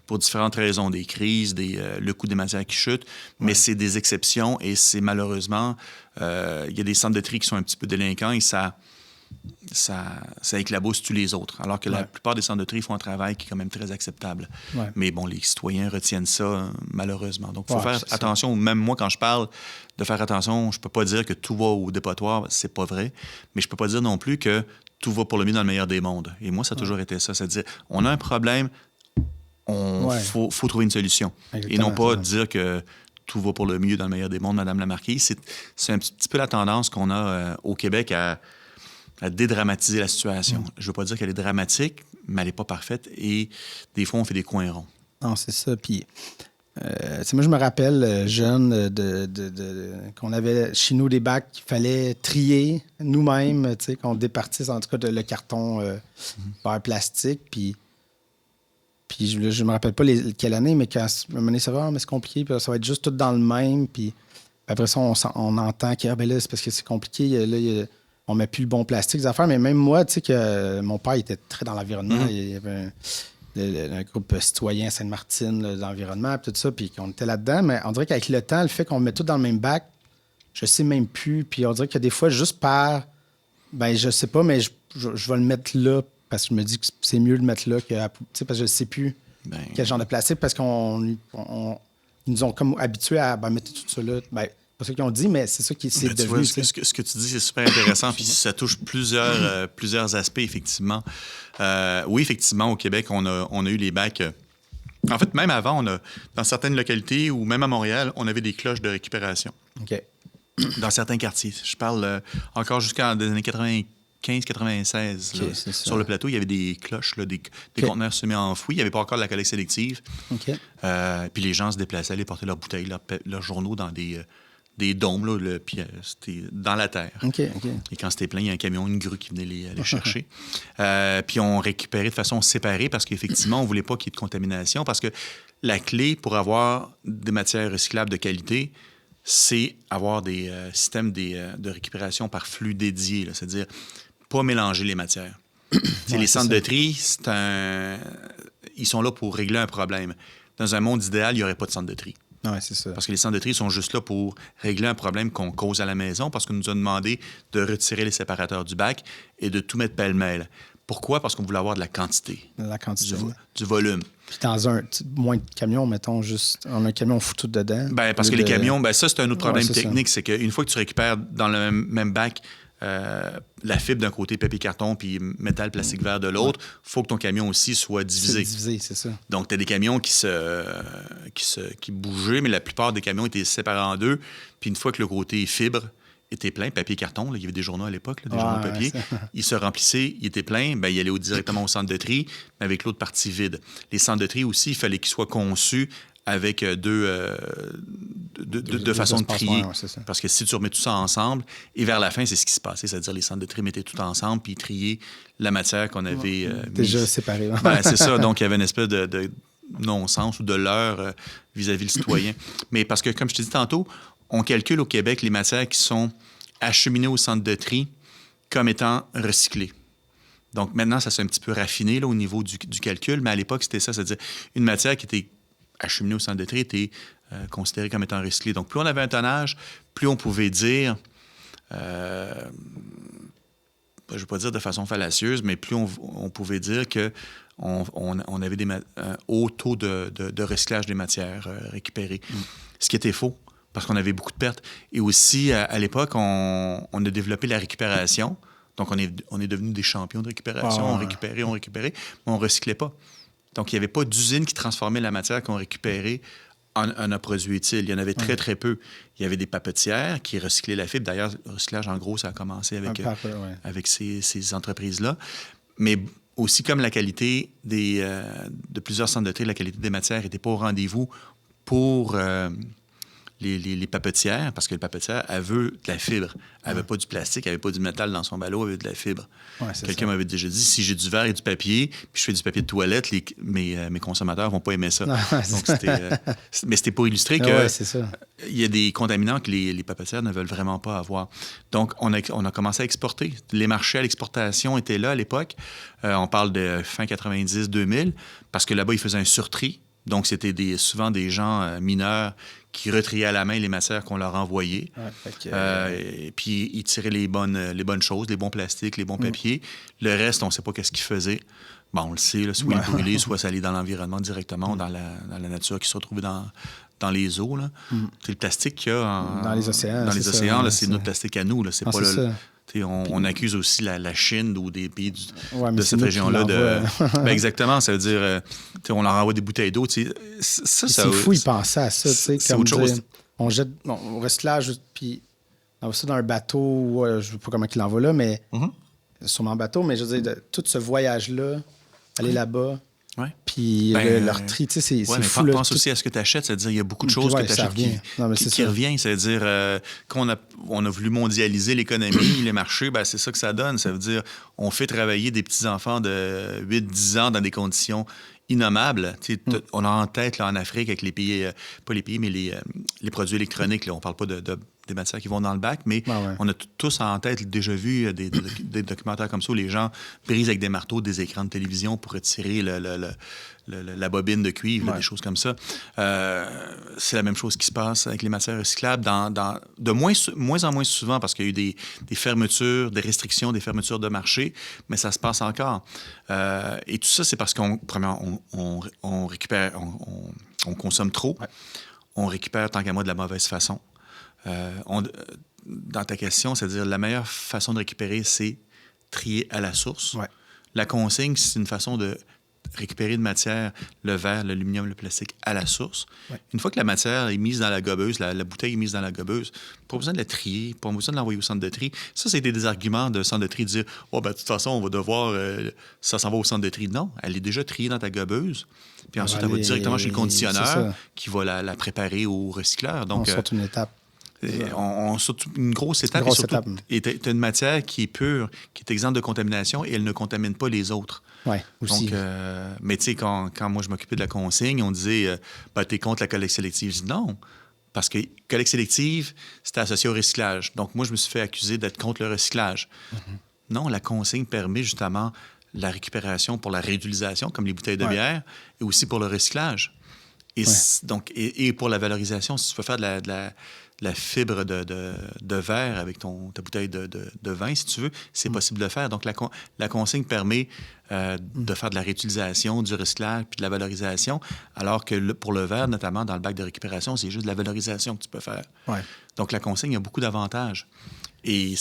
pour différentes raisons, des crises, le coût des matières qui chute, mais c'est des exceptions et c'est malheureusement, il y a des centres de tri qui sont un petit peu délinquants et ça éclabousse tous les autres. Alors que la plupart des centres de tri font un travail qui est quand même très acceptable. Ouais. Mais bon, les citoyens retiennent ça, malheureusement. Donc, il faut faire attention. Même moi, quand je parle de faire attention, je ne peux pas dire que tout va au dépotoir. C'est pas vrai. Mais je ne peux pas dire non plus que tout va pour le mieux dans le meilleur des mondes. Et moi, ça a toujours été ça. C'est-à-dire, on a un problème, faut trouver une solution. Exactement, et non pas dire que tout va pour le mieux dans le meilleur des mondes, Madame la Marquise. C'est un petit peu la tendance qu'on a au Québec à dédramatiser la situation. Je ne veux pas dire qu'elle est dramatique, mais elle n'est pas parfaite et des fois, on fait des coins ronds. Non, c'est ça. Puis, moi, je me rappelle, jeune, qu'on avait chez nous des bacs qu'il fallait trier nous-mêmes, qu'on départisse en tout cas le carton vers plastique. Puis je me rappelle pas quelle année, mais quand à un moment donné, ça va, mais c'est compliqué, puis ça va être juste tout dans le même. Puis après ça, on entend que là, c'est parce que c'est compliqué. Là, on met plus le bon plastique, des affaires. Mais même moi, tu sais, que mon père était très dans l'environnement. Il y avait un groupe citoyen à Sainte-Martine d'environnement, tout ça, puis qu'on était là-dedans. Mais on dirait qu'avec le temps, le fait qu'on met tout dans le même bac, je sais même plus. Puis on dirait que des fois, juste par... Ben, je sais pas, mais je vais le mettre là parce que je me dis que c'est mieux de le mettre là que... Tu sais, parce que je sais plus quel genre de plastique, parce qu'ils nous ont comme habitués à mettre tout ça là. Ben, pas ce qu'ils ont dit, mais c'est ça qui c'est devenu. Vois, ce que tu dis, c'est super intéressant, puis ça touche plusieurs aspects, effectivement. Oui, effectivement, au Québec, on a eu les bacs... en fait, même avant, dans certaines localités, ou même à Montréal, on avait des cloches de récupération. OK. Dans certains quartiers. Je parle encore jusqu'en des années 95-96. Okay, sur le plateau, il y avait des cloches, des conteneurs semi-enfouis. Il n'y avait pas encore de la collecte sélective. Okay. Puis les gens se déplaçaient, allaient porter leurs bouteilles, leurs journaux dans des dômes, là, puis c'était dans la terre. Okay. Et quand c'était plein, il y a un camion, une grue qui venait les chercher. Puis on récupérait de façon séparée parce qu'effectivement, on ne voulait pas qu'il y ait de contamination, parce que la clé pour avoir des matières recyclables de qualité, c'est avoir des systèmes de récupération par flux dédiés, c'est-à-dire pas mélanger les matières. Les centres de tri, ils sont là pour régler un problème. Dans un monde idéal, il n'y aurait pas de centre de tri. Ouais, c'est ça. Parce que les centres de tri sont juste là pour régler un problème qu'on cause à la maison, parce qu'on nous a demandé de retirer les séparateurs du bac et de tout mettre pêle-mêle. Pourquoi? Parce qu'on voulait avoir de la quantité. La quantité. Du volume. Puis dans moins de camions, mettons, on a un camion, on fout tout dedans. Bien, parce que les camions, ça, c'est un autre problème technique. C'est qu'une fois que tu récupères dans le même bac la fibre d'un côté, papier carton, puis métal, plastique vert de l'autre, il faut que ton camion aussi soit divisé. C'est divisé, c'est ça. Donc, tu as des camions qui bougeaient, mais la plupart des camions étaient séparés en deux. Puis une fois que le côté fibre était plein, papier carton, là, il y avait des journaux à l'époque, des journaux papier, ils se remplissaient, ils étaient pleins, il allait directement au centre de tri, mais avec l'autre partie vide. Les centres de tri aussi, il fallait qu'ils soient conçus avec deux façons de trier. Parce que si tu remets tout ça ensemble, et vers la fin, c'est ce qui se passait, c'est-à-dire les centres de tri mettaient tout ensemble, puis ils triaient la matière qu'on avait déjà séparée. C'est ça, donc il y avait une espèce de non-sens ou de leurre vis-à-vis le citoyen. Mais parce que, comme je t'ai dit tantôt, on calcule au Québec les matières qui sont acheminées au centre de tri comme étant recyclées. Donc maintenant, ça s'est un petit peu raffiné là, au niveau du calcul, mais à l'époque, c'était ça, c'est-à-dire une matière qui était acheminée au centre de tri était considérée comme étant recyclée. Donc plus on avait un tonnage, plus on pouvait dire, je ne vais pas dire de façon fallacieuse, mais plus on pouvait dire qu'on avait un haut taux de recyclage des matières récupérées. Ce qui était faux, parce qu'on avait beaucoup de pertes. Et aussi, à l'époque, on a développé la récupération. Donc, on est devenus des champions de récupération. On récupérait, mais on ne recyclait pas. Donc, il n'y avait pas d'usine qui transformait la matière qu'on récupérait en un produit utile. Il y en avait très, très peu. Il y avait des papetières qui recyclaient la fibre. D'ailleurs, le recyclage, en gros, ça a commencé avec ces entreprises-là. Mais aussi, comme la qualité de plusieurs centres de tri, la qualité des matières n'était pas au rendez-vous pour les papetières, parce que le papetière, elle veut de la fibre. Elle ne veut pas du plastique, elle ne veut pas du métal dans son ballot, elle veut de la fibre. Quelqu'un m'avait déjà dit, si j'ai du verre et du papier, puis je fais du papier de toilette, mes consommateurs ne vont pas aimer ça. Donc, mais c'était pour illustrer que il y a des contaminants que les papetières ne veulent vraiment pas avoir. Donc, on a commencé à exporter. Les marchés à l'exportation étaient là à l'époque. On parle de fin 90-2000, parce que là-bas, ils faisaient un surtri. Donc, c'était souvent des gens mineurs qui retriaient à la main les matières qu'on leur envoyait. Et puis, ils tiraient les bonnes choses, les bons plastiques, les bons papiers. Le reste, on ne sait pas qu'est-ce qu'ils faisaient. Bon, on le sait, là, soit ils brûlaient, soit ça allait dans l'environnement directement, dans la nature, qui se retrouvait dans les eaux. Là. C'est le plastique qu'il y a dans les océans. Dans les océans, là, c'est notre plastique à nous. Là. C'est pas On accuse aussi la Chine ou des pays de cette région-là de. Ben exactement, ça veut dire, on leur envoie des bouteilles d'eau. C'est fou, ils pensaient à ça. C'est autre chose. On jette au recyclage, puis on va ça dans un bateau, je ne sais pas comment ils l'envoient là, mais sûrement en bateau, mais je veux dire, tout ce voyage-là, aller là-bas. Ouais. Puis leur tri, tu sais, c'est fou. Pense aussi à ce que tu achètes, c'est-à-dire il y a beaucoup de choses que tu achètes qui revient. C'est-à-dire qu'on a voulu mondialiser l'économie, les marchés, ben, c'est ça que ça donne. Ça veut dire on fait travailler des petits-enfants de 8-10 ans dans des conditions innommables. On a en tête là, en Afrique avec les pays, pas les pays, mais les produits électroniques. Là, on ne parle pas des matières qui vont dans le bac, mais on a tous en tête déjà vu des documentaires comme ça où les gens brisent avec des marteaux des écrans de télévision pour retirer la bobine de cuivre, des choses comme ça. C'est la même chose qui se passe avec les matières recyclables de moins en moins souvent parce qu'il y a eu des fermetures, des restrictions, des fermetures de marché, mais ça se passe encore. Et tout ça, c'est parce qu'on récupère, on consomme trop, on récupère tant qu'à moi de la mauvaise façon. Dans ta question, c'est-à-dire la meilleure façon de récupérer, c'est trier à la source. Ouais. La consigne, c'est une façon de récupérer de matière, le verre, l'aluminium, le plastique, à la source. Ouais. Une fois que la matière est mise dans la gobeuse, la bouteille est mise dans la gobeuse, pas besoin de la trier, pas besoin de l'envoyer au centre de tri. Ça, c'était des arguments de centre de tri, de dire « Oh, ben, de toute façon, on va devoir... ça s'en va au centre de tri. » Non, elle est déjà triée dans ta gobeuse. Puis ensuite, elle va directement chez le conditionneur qui va la préparer au recycleur. Donc, on saute une étape. On saute une grosse étape. Et tu as une matière qui est pure, qui est exempte de contamination et elle ne contamine pas les autres. Oui, aussi. Donc, mais tu sais, quand moi, je m'occupais de la consigne, on disait t'es contre la collecte sélective. Je dis non, parce que collecte sélective, c'était associé au recyclage. Donc, moi, je me suis fait accuser d'être contre le recyclage. Non, la consigne permet justement la récupération pour la réutilisation, comme les bouteilles de bière, et aussi pour le recyclage. Et, donc, et pour la valorisation, si tu veux faire de la fibre de verre avec ta bouteille de vin, si tu veux, c'est possible de le faire. Donc, la consigne permet de faire de la réutilisation, du recyclage puis de la valorisation, alors que pour le verre, notamment dans le bac de récupération, c'est juste de la valorisation que tu peux faire. Ouais. Donc, la consigne a beaucoup d'avantages. Et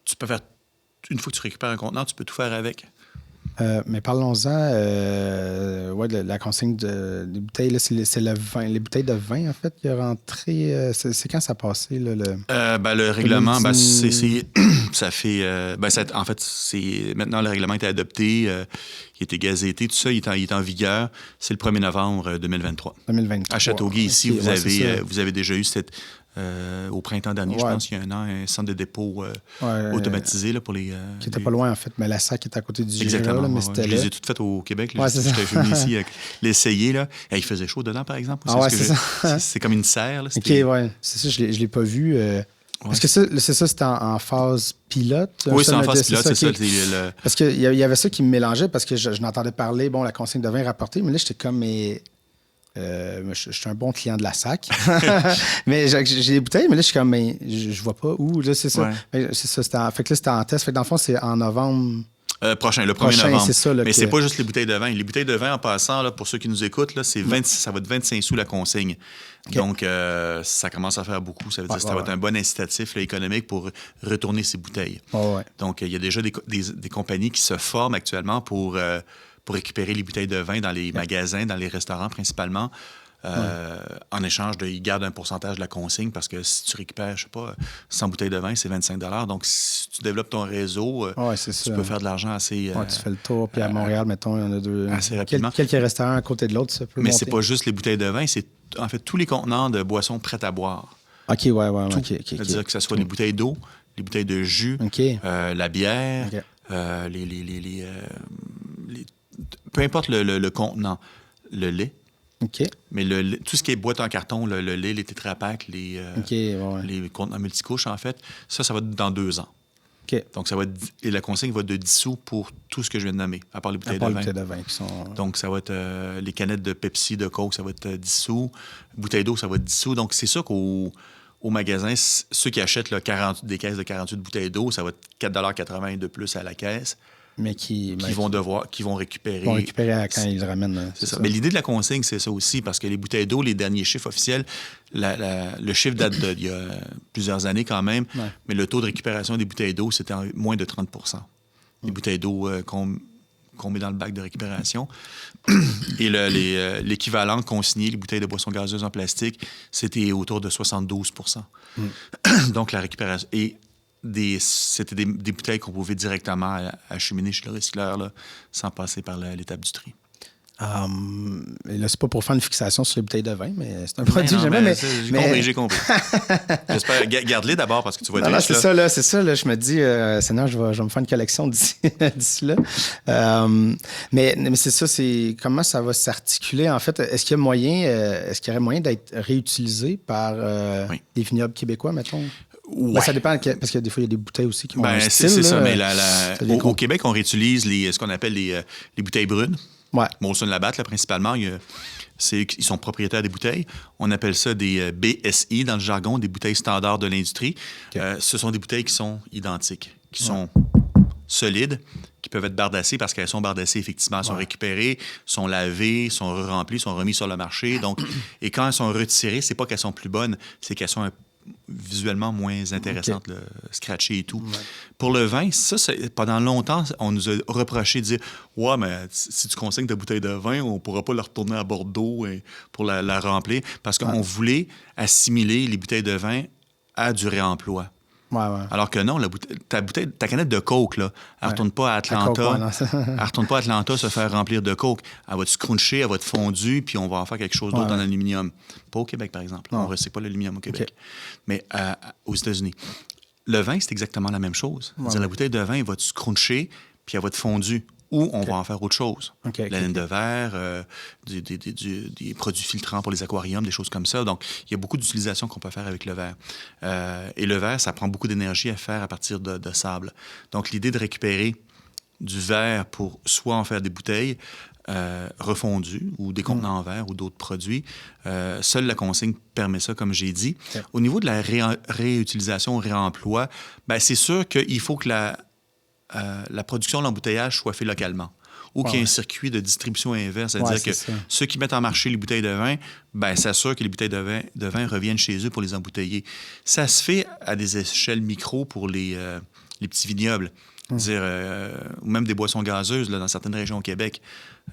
tu peux faire... Une fois que tu récupères un contenant, tu peux tout faire avec. Mais parlons-en de la consigne des bouteilles. Là, c'est le vin, les bouteilles de vin, en fait, qui est rentré. C'est quand ça a passé? Là, le règlement, ça fait... en fait, maintenant, le règlement a été adopté, il a été gazetté, tout ça, il est en vigueur. C'est le 1er novembre 2023. 2023. À Châteauguay, ici, vous avez déjà eu cette... au printemps dernier, je pense qu'il y a un an, un centre de dépôt automatisé là, pour les... qui n'était pas loin, en fait, mais la SAC est à côté du Exactement. Là, mais je les ai toutes faites au Québec. J'étais venu ici l'essayer. Là. Et il faisait chaud dedans, par exemple. C'est comme une serre. Là, OK, oui. C'est ça, je ne l'ai pas vu. Est-ce que c'était en phase pilote? Oui, c'est en phase pilote, c'est ça. Parce qu'il y avait ça qui me mélangeait, parce que je n'entendais parler, la consigne de vin rapportée, mais là, j'étais comme... je suis un bon client de la SAC. Mais j'ai des bouteilles, mais là, je suis comme, je vois pas où. Là, c'est ça. Ouais. C'est ça. Fait que là, c'était en test. Fait que dans le fond, c'est en novembre. Prochain, le 1er novembre. C'est ça, là, mais c'est pas juste les bouteilles de vin. Les bouteilles de vin, en passant, là, pour ceux qui nous écoutent, là, ça va être 25 sous la consigne. Okay. Donc, ça commence à faire beaucoup. Ça veut dire que ça va être un bon incitatif là, économique pour retourner ces bouteilles. Donc, il y a déjà des compagnies qui se forment actuellement pour récupérer les bouteilles de vin dans les magasins, dans les restaurants principalement. En échange, ils gardent un pourcentage de la consigne parce que si tu récupères, je sais pas, 100 bouteilles de vin, c'est 25 $. Donc, si tu développes ton réseau, tu peux faire de l'argent assez... tu fais le tour. Puis à Montréal, mettons, il y en a deux... Assez rapidement. Quelques restaurants à côté de l'autre, ça peut monter. Mais c'est pas juste les bouteilles de vin, c'est en fait tous les contenants de boissons prêtes à boire. OK, ouais. Tout. C'est-à-dire que ce soit les bouteilles d'eau, les bouteilles de jus, la bière, peu importe le contenant, le lait. OK. Mais tout ce qui est boîte en carton, le lait, les tétrapacks, les contenants multicouches, en fait, ça va être dans 2 ans. OK. Donc, et la consigne va être de 10 sous pour tout ce que je viens de nommer, à part les bouteilles de vin. Qui sont... Donc, ça va être les canettes de Pepsi, de Coke, ça va être 10 sous. Bouteilles d'eau, ça va être 10 sous. Donc, c'est sûr qu'au magasin, ceux qui achètent des caisses de 48 bouteilles d'eau, ça va être 4,80 $ de plus à la caisse. Mais qui vont récupérer. Vont récupérer quand ils le ramènent. C'est ça. Mais l'idée de la consigne, c'est ça aussi, parce que les bouteilles d'eau, les derniers chiffres officiels, le chiffre date d'il y a plusieurs années quand même, mais le taux de récupération des bouteilles d'eau, c'était moins de 30 %. Les bouteilles d'eau qu'on met dans le bac de récupération. Et l'équivalent consigné, les bouteilles de boissons gazeuses en plastique, c'était autour de 72 %. Donc, la récupération... C'était des bouteilles qu'on pouvait directement acheminer chez le recycleur là, sans passer par l'étape du tri. Et là, c'est pas pour faire une fixation sur les bouteilles de vin, mais c'est un produit que j'aime. J'ai compris. J'espère. Garde-les d'abord parce que tu vas être c'est ça. Là, je me dis, Seigneur, je vais me faire une collection d'ici là. Mais c'est ça, comment ça va s'articuler? En fait, est-ce qu'il y aurait moyen d'être réutilisé par des vignobles québécois, mettons? Ouais. Ben, ça dépend, parce que des fois, il y a des bouteilles aussi qui ont un style. C'est ça, mais au Québec, on réutilise ce qu'on appelle les bouteilles brunes. Ouais. Molson-Labatt, là, principalement, ils sont propriétaires des bouteilles. On appelle ça des BSI dans le jargon, des bouteilles standards de l'industrie. Okay. Ce sont des bouteilles qui sont identiques, qui sont solides, qui peuvent être bardassées parce qu'elles sont bardassées, effectivement, sont récupérées, sont lavées, sont remplies, sont remises sur le marché. Donc, et quand elles sont retirées, c'est pas qu'elles sont plus bonnes, c'est qu'elles sont visuellement moins intéressantes, scratchées et tout. Ouais. Pour le vin, pendant longtemps, on nous a reproché de dire « Ouais, mais si tu consignes ta bouteille de vin, on ne pourra pas la retourner à Bordeaux pour la remplir. » Parce qu'on voulait assimiler les bouteilles de vin à du réemploi. Ouais. Alors que non, ta canette de Coke, là, elle ne retourne pas à Atlanta. Elle retourne pas à Atlanta se faire remplir de Coke. Elle va te scruncher, elle va te fondue, puis on va en faire quelque chose d'autre en aluminium. Pas au Québec, par exemple. On ne recycle pas l'aluminium au Québec. Okay. Mais aux États-Unis. Le vin, c'est exactement la même chose. La bouteille de vin, elle va te scruncher, puis elle va te fondue. Ou on va en faire autre chose. La laine de verre, des produits filtrants pour les aquariums, des choses comme ça. Donc, il y a beaucoup d'utilisations qu'on peut faire avec le verre. Et le verre, ça prend beaucoup d'énergie à faire à partir de sable. Donc, l'idée de récupérer du verre pour soit en faire des bouteilles refondues ou des contenants en verre ou d'autres produits, seule la consigne permet ça, comme j'ai dit. Okay. Au niveau de la réutilisation, réemploi, c'est sûr qu'il faut que la production, l'embouteillage soit fait localement ou qu'il y ait un circuit de distribution inverse, c'est-à-dire que ceux qui mettent en marché les bouteilles de vin, s'assurent que les bouteilles de vin reviennent chez eux pour les embouteiller. Ça se fait à des échelles micro pour les petits vignobles, ou même des boissons gazeuses là, dans certaines régions au Québec.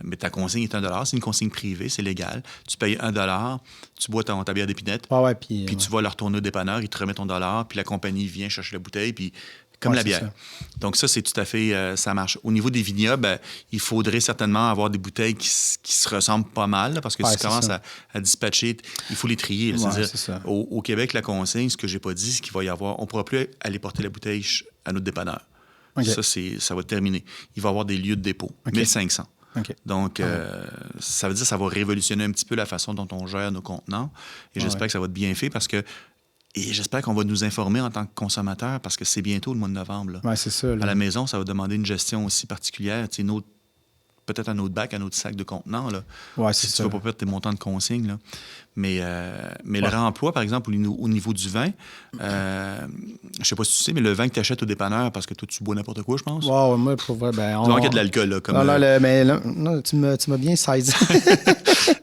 Mais ta consigne est $1, c'est une consigne privée, c'est légal. Tu payes $1, tu bois ta bière d'épinette, puis tu vas la retourner au dépanneur, ils te remettent ton $, puis la compagnie vient chercher la bouteille, puis comme la bière. Donc ça, c'est tout à fait... ça marche. Au niveau des vignobles, il faudrait certainement avoir des bouteilles qui se ressemblent pas mal, là, parce que si tu commences à dispatcher, il faut les trier. Là, c'est-à-dire, au Québec, la consigne, ce que j'ai pas dit, c'est qu'il va y avoir... On ne pourra plus aller porter la bouteille à notre dépanneur. Ça va terminer. Il va y avoir des lieux de dépôt. 1500. Donc, ça veut dire que ça va révolutionner un petit peu la façon dont on gère nos contenants. Et j'espère que ça va être bien fait parce que... Et j'espère qu'on va nous informer en tant que consommateurs parce que c'est bientôt le mois de novembre. Oui, c'est ça. Là. À la maison, ça va demander une gestion aussi particulière. Peut-être un autre bac, un autre sac de contenants. Oui, c'est ça. Tu ne vas pas perdre tes montants de consigne. Là. Mais le réemploi, par exemple, au niveau du vin, je ne sais pas si tu sais, mais le vin que tu achètes au dépanneur, parce que toi, tu bois n'importe quoi, je pense. Oui, moi, pour vrai, il y a de l'alcool. Là, comme, non, tu m'as bien saisi.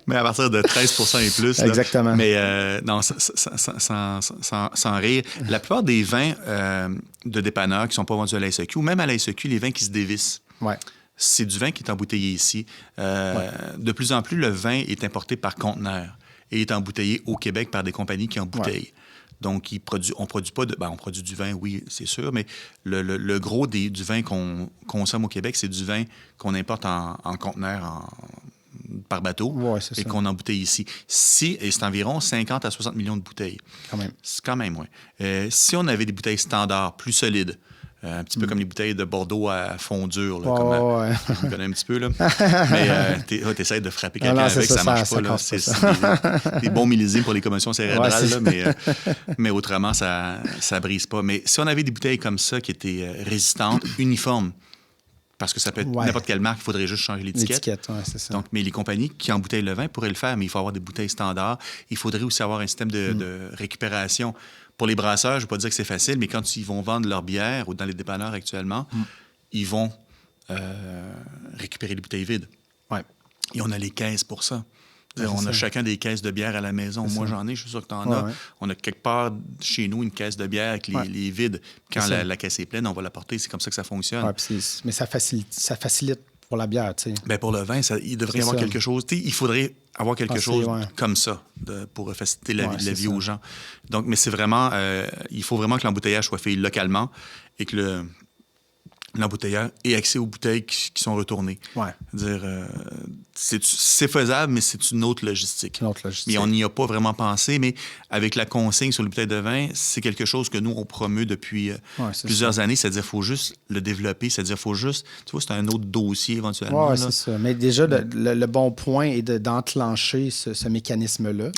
Mais à partir de 13 et plus. Là, exactement. Mais non, sans rire, la plupart des vins de dépanneurs qui ne sont pas vendus à la SAQ, ou même à la SAQ, les vins qui se dévissent. Ouais. C'est du vin qui est embouteillé ici. De plus en plus, le vin est importé par conteneur et est embouteillé au Québec par des compagnies qui embouteillent. Ouais. Donc, on produit pas on produit du vin, oui, c'est sûr, mais le gros du vin qu'on consomme au Québec, c'est du vin qu'on importe en conteneur par bateau et qu'on embouteille ici. Et c'est environ 50 à 60 millions de bouteilles. Quand même. C'est quand même, oui. Si on avait des bouteilles standards, plus solides, un petit peu comme les bouteilles de Bordeaux à fondure. Là, je connais un petit peu. Là. Mais tu essaies de frapper quelqu'un avec, ça ne marche pas. Là. C'est des bons millésimes pour les commotions cérébrales, là, mais autrement, ça ne brise pas. Mais si on avait des bouteilles comme ça qui étaient résistantes, uniformes, parce que ça peut être n'importe quelle marque, il faudrait juste changer l'étiquette. C'est ça. Donc, mais les compagnies qui embouteillent le vin pourraient le faire, mais il faut avoir des bouteilles standards. Il faudrait aussi avoir un système de récupération. Pour les brasseurs, je ne vais pas dire que c'est facile, mais quand ils vont vendre leur bière ou dans les dépanneurs actuellement, ils vont récupérer les bouteilles vides. Ouais. Et on a les caisses pour ça. Ouais, On a ça. chacun des caisses de bière à la maison. Moi, j'en ai, je suis sûr que tu en as. Ouais. On a quelque part chez nous une caisse de bière avec les vides. Quand la caisse est pleine, on va la porter. C'est comme ça que ça fonctionne. Ouais, mais ça facilite pour la bière, tu sais. Ben pour le vin, il devrait y avoir quelque chose. Il faudrait avoir quelque chose comme ça pour faciliter la vie aux gens. Donc, mais c'est vraiment... il faut vraiment que l'embouteillage soit fait localement et que l'embouteilleur ait accès aux bouteilles qui sont retournées. Ouais. Dire, c'est faisable, mais c'est une autre logistique. Mais on n'y a pas vraiment pensé, mais avec la consigne sur les bouteilles de vin, c'est quelque chose que nous, on promeut depuis plusieurs années. C'est-à-dire qu'il faut juste le développer. C'est-à-dire qu'il faut juste... Tu vois, c'est un autre dossier éventuellement. Oui, c'est ça. Mais déjà, le bon point est d'enclencher ce mécanisme-là.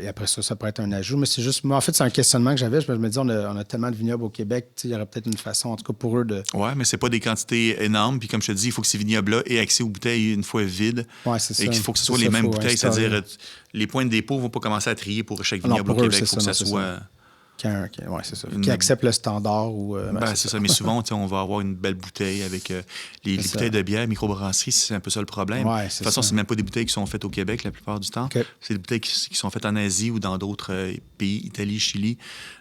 Et après ça pourrait être un ajout. Mais c'est juste... Moi, en fait, c'est un questionnement que j'avais. Je me dis, on a tellement de vignobles au Québec. Il y aurait peut-être une façon, en tout cas pour eux, de... Oui, mais c'est pas des quantités énormes. Puis comme je te dis, il faut que ces vignobles-là aient accès aux bouteilles une fois vides. Oui, c'est ça. Et qu'il faut que ce soit les mêmes bouteilles. C'est-à-dire, les points de dépôt ne vont pas commencer à trier pour chaque vignoble au Québec. Il faut que ça soit... Oui, c'est ça. Qui accepte le standard. C'est ça. Mais souvent, on va avoir une belle bouteille avec les bouteilles de bière, microbrasserie, c'est un peu ça le problème. Ouais, de toute façon, c'est même pas des bouteilles qui sont faites au Québec la plupart du temps. C'est des bouteilles qui sont faites en Asie ou dans d'autres pays, Italie, Chili.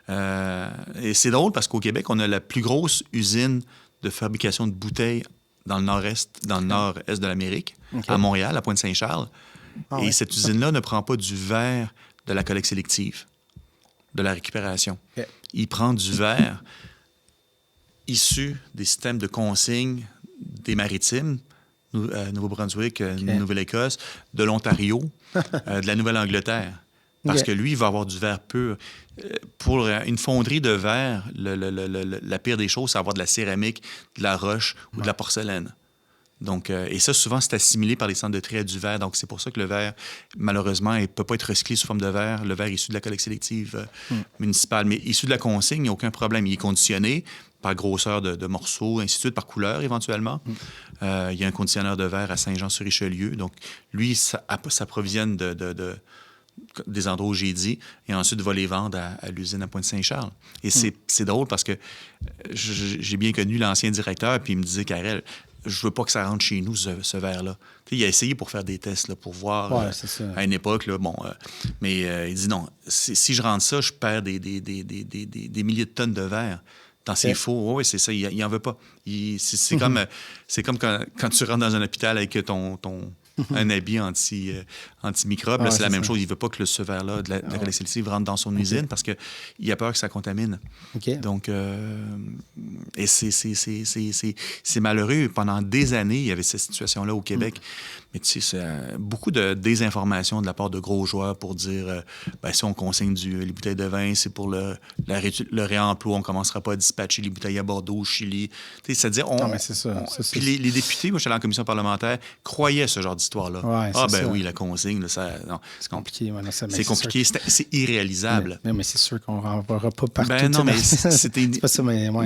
Et c'est drôle parce qu'au Québec, on a la plus grosse usine de fabrication de bouteilles dans le nord-est de l'Amérique, à Montréal, à Pointe-Saint-Charles. Et cette usine-là ne prend pas du verre de la collecte sélective, de la récupération. Il prend du verre issu des systèmes de consigne des maritimes, Nouveau-Brunswick, Nouvelle-Écosse, de l'Ontario, de la Nouvelle-Angleterre. Parce que lui, il va avoir du verre pur. Pour une fonderie de verre, la pire des choses, c'est avoir de la céramique, de la roche ou de la porcelaine. Donc, et ça, souvent, c'est assimilé par les centres de tri à du verre. Donc, c'est pour ça que le verre, malheureusement, il ne peut pas être recyclé sous forme de verre. Le verre issu de la collecte sélective municipale. Mais issu de la consigne, il n'y a aucun problème. Il est conditionné par grosseur de morceaux, ainsi de suite, par couleur, éventuellement. Il y a un conditionneur de verre à Saint-Jean-sur-Richelieu. Donc, lui, ça s'approvisionne des endroits où j'ai dit, et ensuite va les vendre à l'usine à Pointe-Saint-Charles. Et c'est drôle parce que j'ai bien connu l'ancien directeur, puis il me disait, Karel, je veux pas que ça rentre chez nous, ce verre-là. Il a essayé pour faire des tests, là, pour voir à une époque. Là, mais il dit non, si je rentre ça, je perds des milliers de tonnes de verre. Dans ses fours, oui, c'est ça, il n'en veut pas. C'est comme quand tu rentres dans un hôpital avec un habit antimicrobe, c'est la même chose. Il ne veut pas que ce verre-là de la collecte sélective rentre dans son usine parce qu'il a peur que ça contamine. Donc, et c'est malheureux. Pendant des années, il y avait cette situation-là au Québec. Mais tu sais, c'est beaucoup de désinformation de la part de gros joueurs pour dire si on consigne les bouteilles de vin, c'est pour le réemploi, on ne commencera pas à dispatcher les bouteilles à Bordeaux, au Chili. C'est-à-dire, puis les députés, moi, je suis allé en commission parlementaire, croyaient ce genre d'histoire-là. Oui, la consigne, là, c'est compliqué. C'est compliqué, c'est irréalisable. Mais c'est sûr qu'on ne renverra pas partout.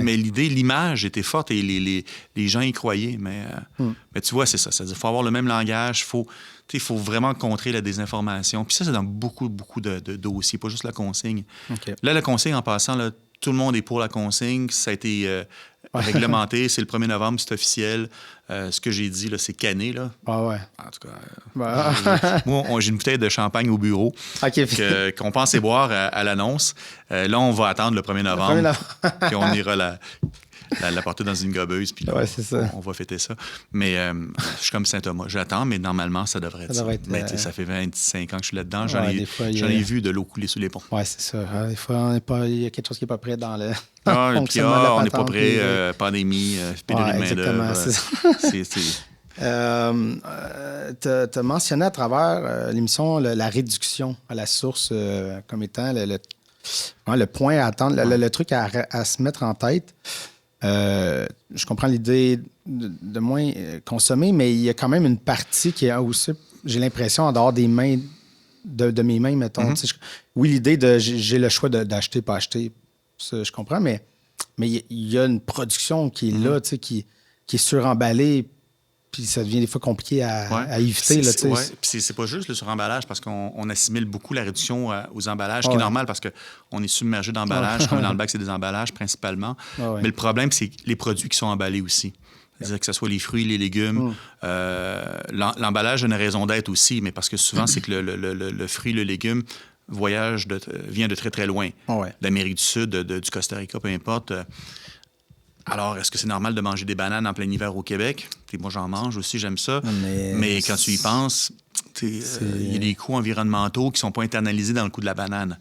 Mais l'image était forte et les gens y croyaient. Mais tu vois, c'est ça. C'est-à-dire, il faut avoir le même langage. Il faut vraiment contrer la désinformation. Puis ça, c'est dans beaucoup, beaucoup de dossiers, pas juste la consigne. Là, la consigne, en passant, là, tout le monde est pour la consigne. Ça a été réglementé. C'est le 1er novembre, c'est officiel. Ce que j'ai dit, là, c'est canné. Là. En tout cas, moi, j'ai une bouteille de champagne au bureau qu'on pensait boire à l'annonce. Là, on va attendre le 1er novembre. Puis on ira la porter dans une gobeuse, puis là, on va fêter ça. Mais je suis comme Saint-Thomas. J'attends, mais normalement, ça devrait être ça. Mais ça fait 25 ans que je suis là-dedans. J'en ai vu de l'eau couler sous les ponts. Oui, c'est ça. Des fois, il y a quelque chose qui n'est pas prêt dans le fonctionnement de la patente. On n'est pas prêt. Pandémie, pénurie de main-d'œuvre. Tu as mentionné à travers l'émission la réduction à la source comme étant le point à attendre, le truc à se mettre en tête. Je comprends l'idée de moins consommer, mais il y a quand même une partie qui est aussi, j'ai l'impression, en dehors des mains, de mes mains, mettons. Oui, l'idée de j'ai le choix d'acheter, pas acheter, ça, je comprends, mais il y a une production qui est là, qui est suremballée, puis ça devient des fois compliqué à éviter. Puis c'est pas juste le suremballage, parce qu'on assimile beaucoup la réduction aux emballages, ce qui est normal parce qu'on est submergé d'emballages. Comme dans le bac, c'est des emballages principalement. Mais le problème, c'est les produits qui sont emballés aussi. C'est-à-dire que ce soit les fruits, les légumes. L'emballage a une raison d'être aussi, mais parce que souvent, c'est que le fruit, le légume vient de très, très loin. D'Amérique du Sud, du Costa Rica, peu importe. Alors, est-ce que c'est normal de manger des bananes en plein hiver au Québec? Moi, j'en mange aussi, j'aime ça. Mais quand tu y penses, il y a des coûts environnementaux qui ne sont pas internalisés dans le coût de la banane.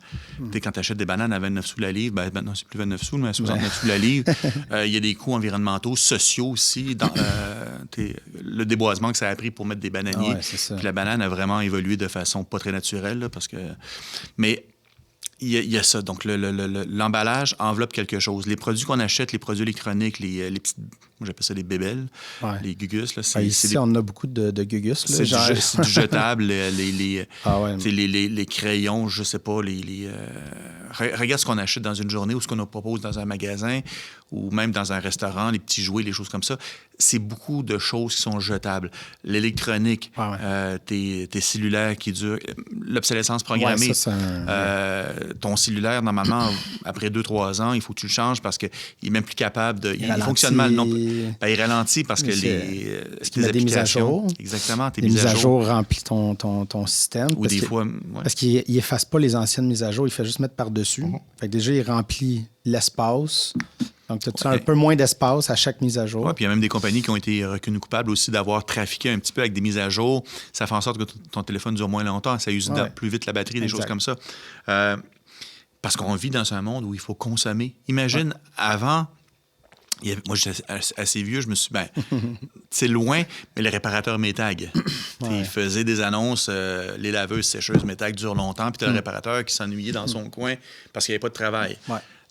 Quand tu achètes des bananes à 29 sous la livre, maintenant, c'est plus 29 sous, mais à 69 sous la livre, il y a des coûts environnementaux, sociaux aussi. Le déboisement que ça a pris pour mettre des bananiers. Puis la banane a vraiment évolué de façon pas très naturelle, là, parce que... Mais... Il y a ça. Donc, l'emballage enveloppe quelque chose. Les produits qu'on achète, les produits électroniques, les petites... Moi, j'appelle ça les bébelles, les gugus. Là, ici, on a beaucoup de gugus. C'est du jetable. Les crayons, je sais pas. Regarde ce qu'on achète dans une journée ou ce qu'on nous propose dans un magasin ou même dans un restaurant, les petits jouets, les choses comme ça. C'est beaucoup de choses qui sont jetables. L'électronique, tes cellulaires qui durent, l'obsolescence programmée. Ton cellulaire, normalement, après 2-3 ans, il faut que tu le changes parce qu'il n'est même plus capable de... Il fonctionne mal. Non, il ralentit parce que les des mises à jour. Exactement, tes mises à jour remplissent ton système. Ou des fois... Parce qu'il n'efface pas les anciennes mises à jour, il fait juste mettre par-dessus. Fait que déjà, il remplit l'espace. Donc, tu as un peu moins d'espace à chaque mise à jour. Oui, puis il y a même des compagnies qui ont été reconnues coupables aussi d'avoir trafiqué un petit peu avec des mises à jour. Ça fait en sorte que ton téléphone dure moins longtemps, ça use plus vite la batterie, des choses comme ça. Parce qu'on vit dans un monde où il faut consommer. Imagine, avant... Moi, j'étais assez vieux, je me suis dit, c'est loin, mais le réparateur Métag. Il faisait des annonces, les laveuses, sécheuses Métag durent longtemps, puis tu as le réparateur qui s'ennuyait dans son coin parce qu'il n'y avait pas de travail.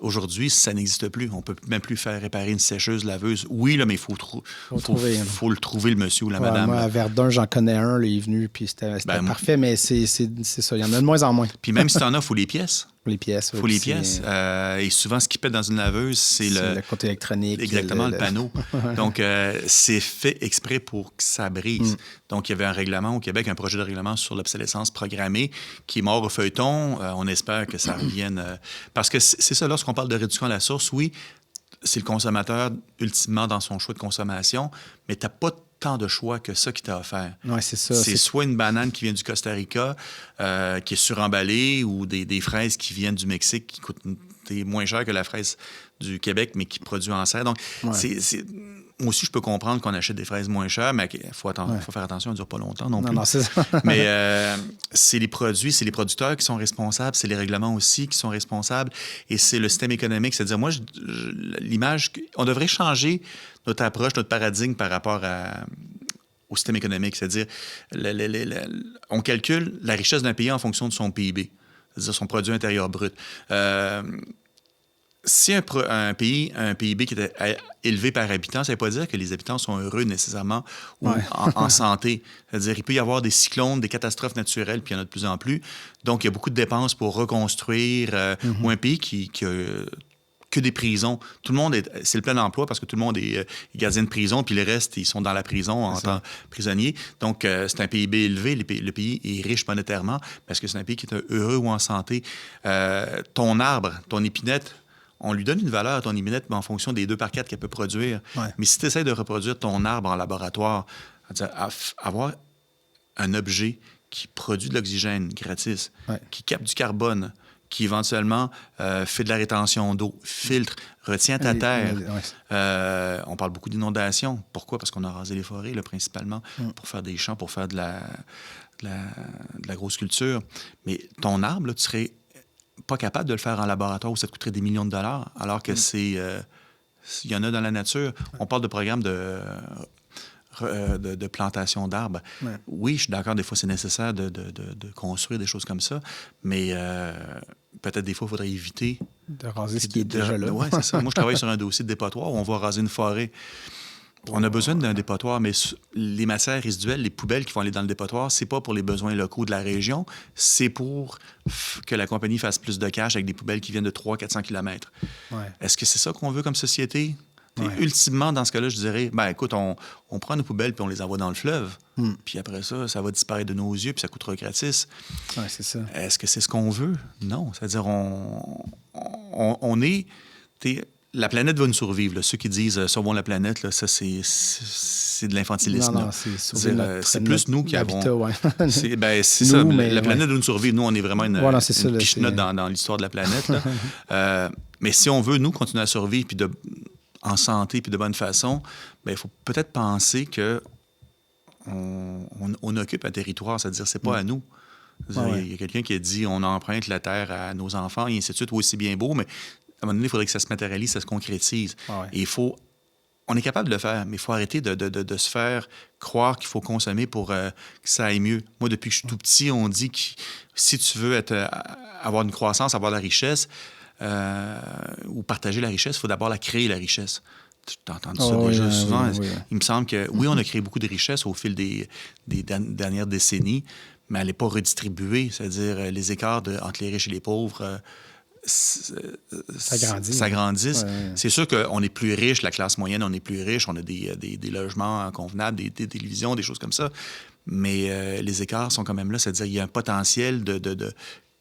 Aujourd'hui, ça n'existe plus. On ne peut même plus faire réparer une sécheuse, laveuse. Oui, là, mais il faut le trouver, le monsieur ou la madame. Moi, à Verdun, j'en connais un, là, il est venu, puis c'était parfait, mais c'est ça. Il y en a de moins en moins. Puis même si tu en as, il faut les pièces. Les pièces. Il faut les pièces. Et souvent, ce qui pète dans une laveuse, c'est le côté électronique. Exactement, le panneau. Donc, c'est fait exprès pour que ça brise. Donc, il y avait un règlement au Québec, un projet de règlement sur l'obsolescence programmée qui est mort au feuilleton. On espère que ça revienne. Parce que c'est ça, lorsqu'on parle de réduction à la source, oui, c'est le consommateur ultimement dans son choix de consommation, mais tu n'as pas tant de choix que ça qui t'a offert. Oui, c'est ça. C'est soit une banane qui vient du Costa Rica, qui est suremballée, ou des fraises qui viennent du Mexique, qui coûtent moins cher que la fraise du Québec, mais qui produit en serre. Donc, moi aussi, je peux comprendre qu'on achète des fraises moins chères, mais il faut faire attention, elles ne durent pas longtemps non plus. Non, c'est ça. Mais c'est les produits, c'est les producteurs qui sont responsables, c'est les règlements aussi qui sont responsables, et c'est le système économique. C'est-à-dire, moi, l'image... On devrait changer notre approche, notre paradigme par rapport au système économique. C'est-à-dire, on calcule la richesse d'un pays en fonction de son PIB, c'est-à-dire son produit intérieur brut. Si un pays a un PIB qui est élevé par habitant, ça ne veut pas dire que les habitants sont heureux nécessairement ou en santé. C'est-à-dire il peut y avoir des cyclones, des catastrophes naturelles, puis il y en a de plus en plus. Donc, il y a beaucoup de dépenses pour reconstruire ou un pays qui a que des prisons. Tout le monde c'est le plein emploi parce que tout le monde est gardien de prison, puis le reste, ils sont dans la prison en tant que prisonniers. Donc, c'est un PIB élevé. Le pays est riche monétairement parce que c'est un pays qui est heureux ou en santé. Ton arbre, ton épinette, on lui donne une valeur à ton épinette en fonction des 2 par 4 qu'elle peut produire. Mais si tu essaies de reproduire ton arbre en laboratoire, avoir un objet qui produit de l'oxygène gratis, qui capte du carbone, qui éventuellement fait de la rétention d'eau, filtre, retient ta terre. On parle beaucoup d'inondations. Pourquoi? Parce qu'on a rasé les forêts, là, principalement, pour faire des champs, pour faire de la grosse culture. Mais ton arbre, là, tu serais pas capable de le faire en laboratoire où ça te coûterait des millions de dollars, alors que il y en a dans la nature. On parle de programmes de plantation d'arbres. Oui, je suis d'accord, des fois, c'est nécessaire de construire des choses comme ça, mais peut-être des fois, il faudrait éviter... De raser ce qui est déjà là. Oui, c'est ça. Moi, je travaille sur un dossier de dépotoir où on va raser une forêt. On a besoin d'un dépotoir, mais les matières résiduelles, les poubelles qui vont aller dans le dépotoir, c'est pas pour les besoins locaux de la région, c'est pour que la compagnie fasse plus de cash avec des poubelles qui viennent de 300-400 km. Est-ce que c'est ça qu'on veut comme société? Ultimement, dans ce cas-là, je dirais, écoute, on prend nos poubelles puis on les envoie dans le fleuve. Puis après ça va disparaître de nos yeux puis ça coûtera gratis. C'est ça. Est-ce que c'est ce qu'on veut? Non. C'est-à-dire, on est... la planète va nous survivre. Là. Ceux qui disent sauvons la planète, là, ça, c'est de l'infantilisme. Non, c'est plus nous qui avons... Ouais. c'est nous, ça, mais, la planète va nous survivre. Nous, on est vraiment une quiche-note dans l'histoire de la planète. Là. Mais si on veut, nous, continuer à survivre puis en santé puis de bonne façon, il faut peut-être penser que on occupe un territoire, c'est-à-dire c'est pas à nous. Il y a quelqu'un qui a dit on emprunte la terre à nos enfants et ainsi de suite. Oui, c'est bien beau, mais à un moment donné, il faudrait que ça se matérialise, ça se concrétise. Et on est capable de le faire, mais il faut arrêter de se faire croire qu'il faut consommer pour que ça aille mieux. Moi, depuis que je suis tout petit, on dit que si tu veux avoir une croissance, avoir de la richesse ou partager la richesse, il faut d'abord créer, la richesse. Tu as entendu ça déjà souvent. Oui. Il me semble que, oui, on a créé beaucoup de richesses au fil des dernières décennies, mais elle n'est pas redistribuée. C'est-à-dire, les écarts entre les riches et les pauvres... ça grandit. Ouais. C'est sûr qu'on est plus riche, la classe moyenne, on est plus riche, on a des logements convenables, des télévisions, des choses comme ça, mais les écarts sont quand même là, c'est-à-dire qu'il y a un potentiel de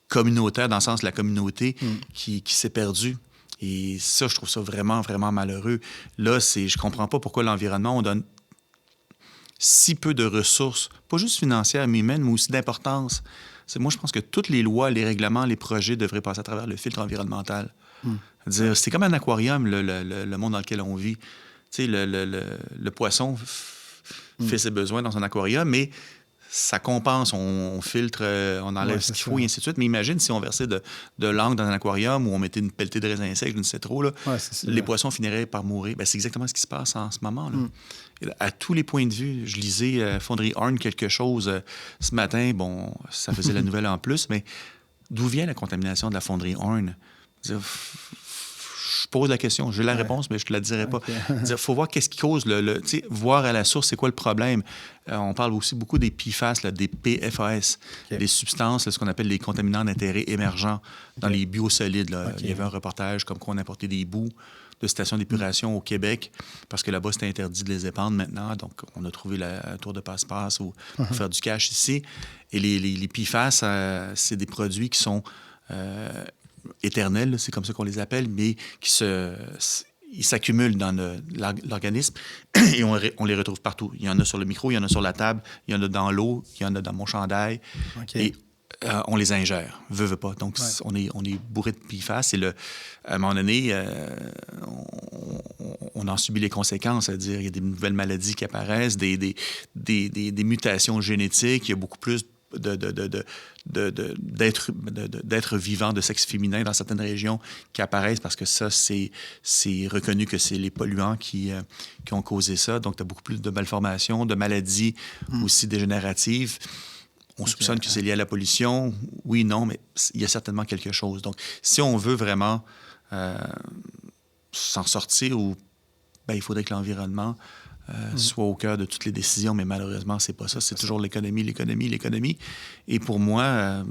communautaire, dans le sens de la communauté, qui s'est perdu. Et ça, je trouve ça vraiment, vraiment malheureux. Là, je comprends pas pourquoi l'environnement, on donne si peu de ressources, pas juste financières, mais humaines, mais aussi d'importance. Moi, je pense que toutes les lois, les règlements, les projets devraient passer à travers le filtre environnemental. C'est comme un aquarium, le monde dans lequel on vit. Tu sais, le poisson fait ses besoins dans un aquarium, mais ça compense. On filtre, on enlève ce qu'il faut, et ainsi de suite. Mais imagine si on versait de l'encre dans un aquarium ou on mettait une pelletée de raisins secs, je ne sais trop, là, les poissons finiraient par mourir. C'est exactement ce qui se passe en ce moment. Là. À tous les points de vue, je lisais Fonderie Horn quelque chose ce matin. Bon, ça faisait la nouvelle en plus, mais d'où vient la contamination de la Fonderie Horn? Je pose la question, j'ai la réponse, mais je ne te la dirai pas. Il faut voir qu'est-ce qui cause voir à la source, c'est quoi le problème. On parle aussi beaucoup des PFAS, des PFAS, des substances, ce qu'on appelle les contaminants d'intérêt émergents dans les biosolides. Là. Il y avait un reportage comme quoi on importait des boues de stations d'épuration au Québec, parce que là-bas, c'était interdit de les épandre maintenant. Donc, on a trouvé un tour de passe-passe pour faire du cash ici. Et les PFAS, c'est des produits qui sont éternels, c'est comme ça qu'on les appelle, mais ils s'accumulent dans l'organisme et on les retrouve partout. Il y en a sur le micro, il y en a sur la table, il y en a dans l'eau, il y en a dans mon chandail. Et on les ingère, veut pas. Donc, on est bourré de PFAS. Et à un moment donné, on en subit les conséquences. C'est-à-dire, il y a des nouvelles maladies qui apparaissent, des mutations génétiques. Il y a beaucoup plus d'êtres vivants de sexe féminin dans certaines régions qui apparaissent parce que ça, c'est reconnu que c'est les polluants qui ont causé ça. Donc, tu as beaucoup plus de malformations, de maladies aussi dégénératives. On soupçonne que c'est lié à la pollution. Oui, non, mais il y a certainement quelque chose. Donc, si on veut vraiment s'en sortir, il faudrait que l'environnement soit au cœur de toutes les décisions, mais malheureusement, c'est pas ça. C'est toujours l'économie. Et pour moi,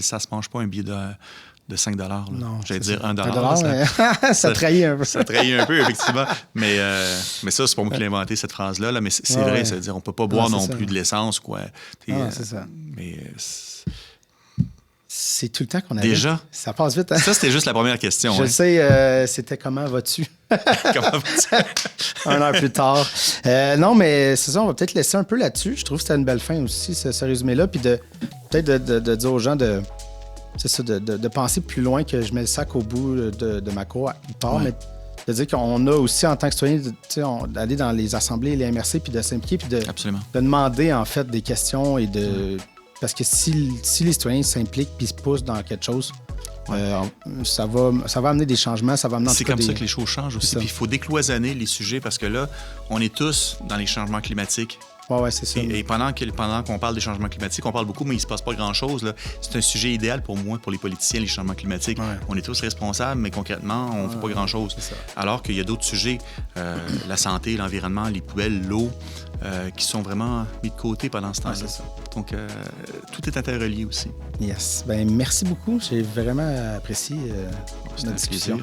ça se mange pas un billet de 5 $. Non, j'allais dire $1. Ça trahit un peu. Ça trahit un peu, effectivement. Mais ça, c'est pas moi qui l'ai inventé, cette phrase-là. Là, mais c'est vrai, c'est-à-dire on peut pas boire non plus de l'essence, quoi. C'est ça. Mais... c'est tout le temps qu'on avait. Déjà? Ça passe vite, hein? Ça, c'était juste la première question. Je sais, c'était comment vas-tu? Comment vas-tu? 1 heure plus tard. Non, mais c'est ça, on va peut-être laisser un peu là-dessus. Je trouve que c'était une belle fin aussi, ce résumé-là. Puis peut-être de dire aux gens de penser plus loin que je mets le sac au bout de ma cour à part, mais de dire qu'on a aussi, en tant que citoyen, d'aller dans les assemblées, les MRC, puis de s'impliquer, puis de demander, en fait, des questions et de... Parce que si les citoyens s'impliquent puis se poussent dans quelque chose, ça va amener des changements, ça va amener... C'est comme ça que les choses changent aussi. Puis il faut décloisonner les sujets parce que là, on est tous dans les changements climatiques. Oui, c'est ça. Et pendant qu'on parle des changements climatiques, on parle beaucoup, mais il ne se passe pas grand-chose. Là. C'est un sujet idéal pour moi, pour les politiciens, les changements climatiques. Ouais. On est tous responsables, mais concrètement, on ne fait pas grand-chose. Alors qu'il y a d'autres sujets, la santé, l'environnement, les poubelles, l'eau, qui sont vraiment mis de côté pendant ce temps-là. Donc, tout est interrelié aussi. Yes. Merci beaucoup. J'ai vraiment apprécié notre discussion.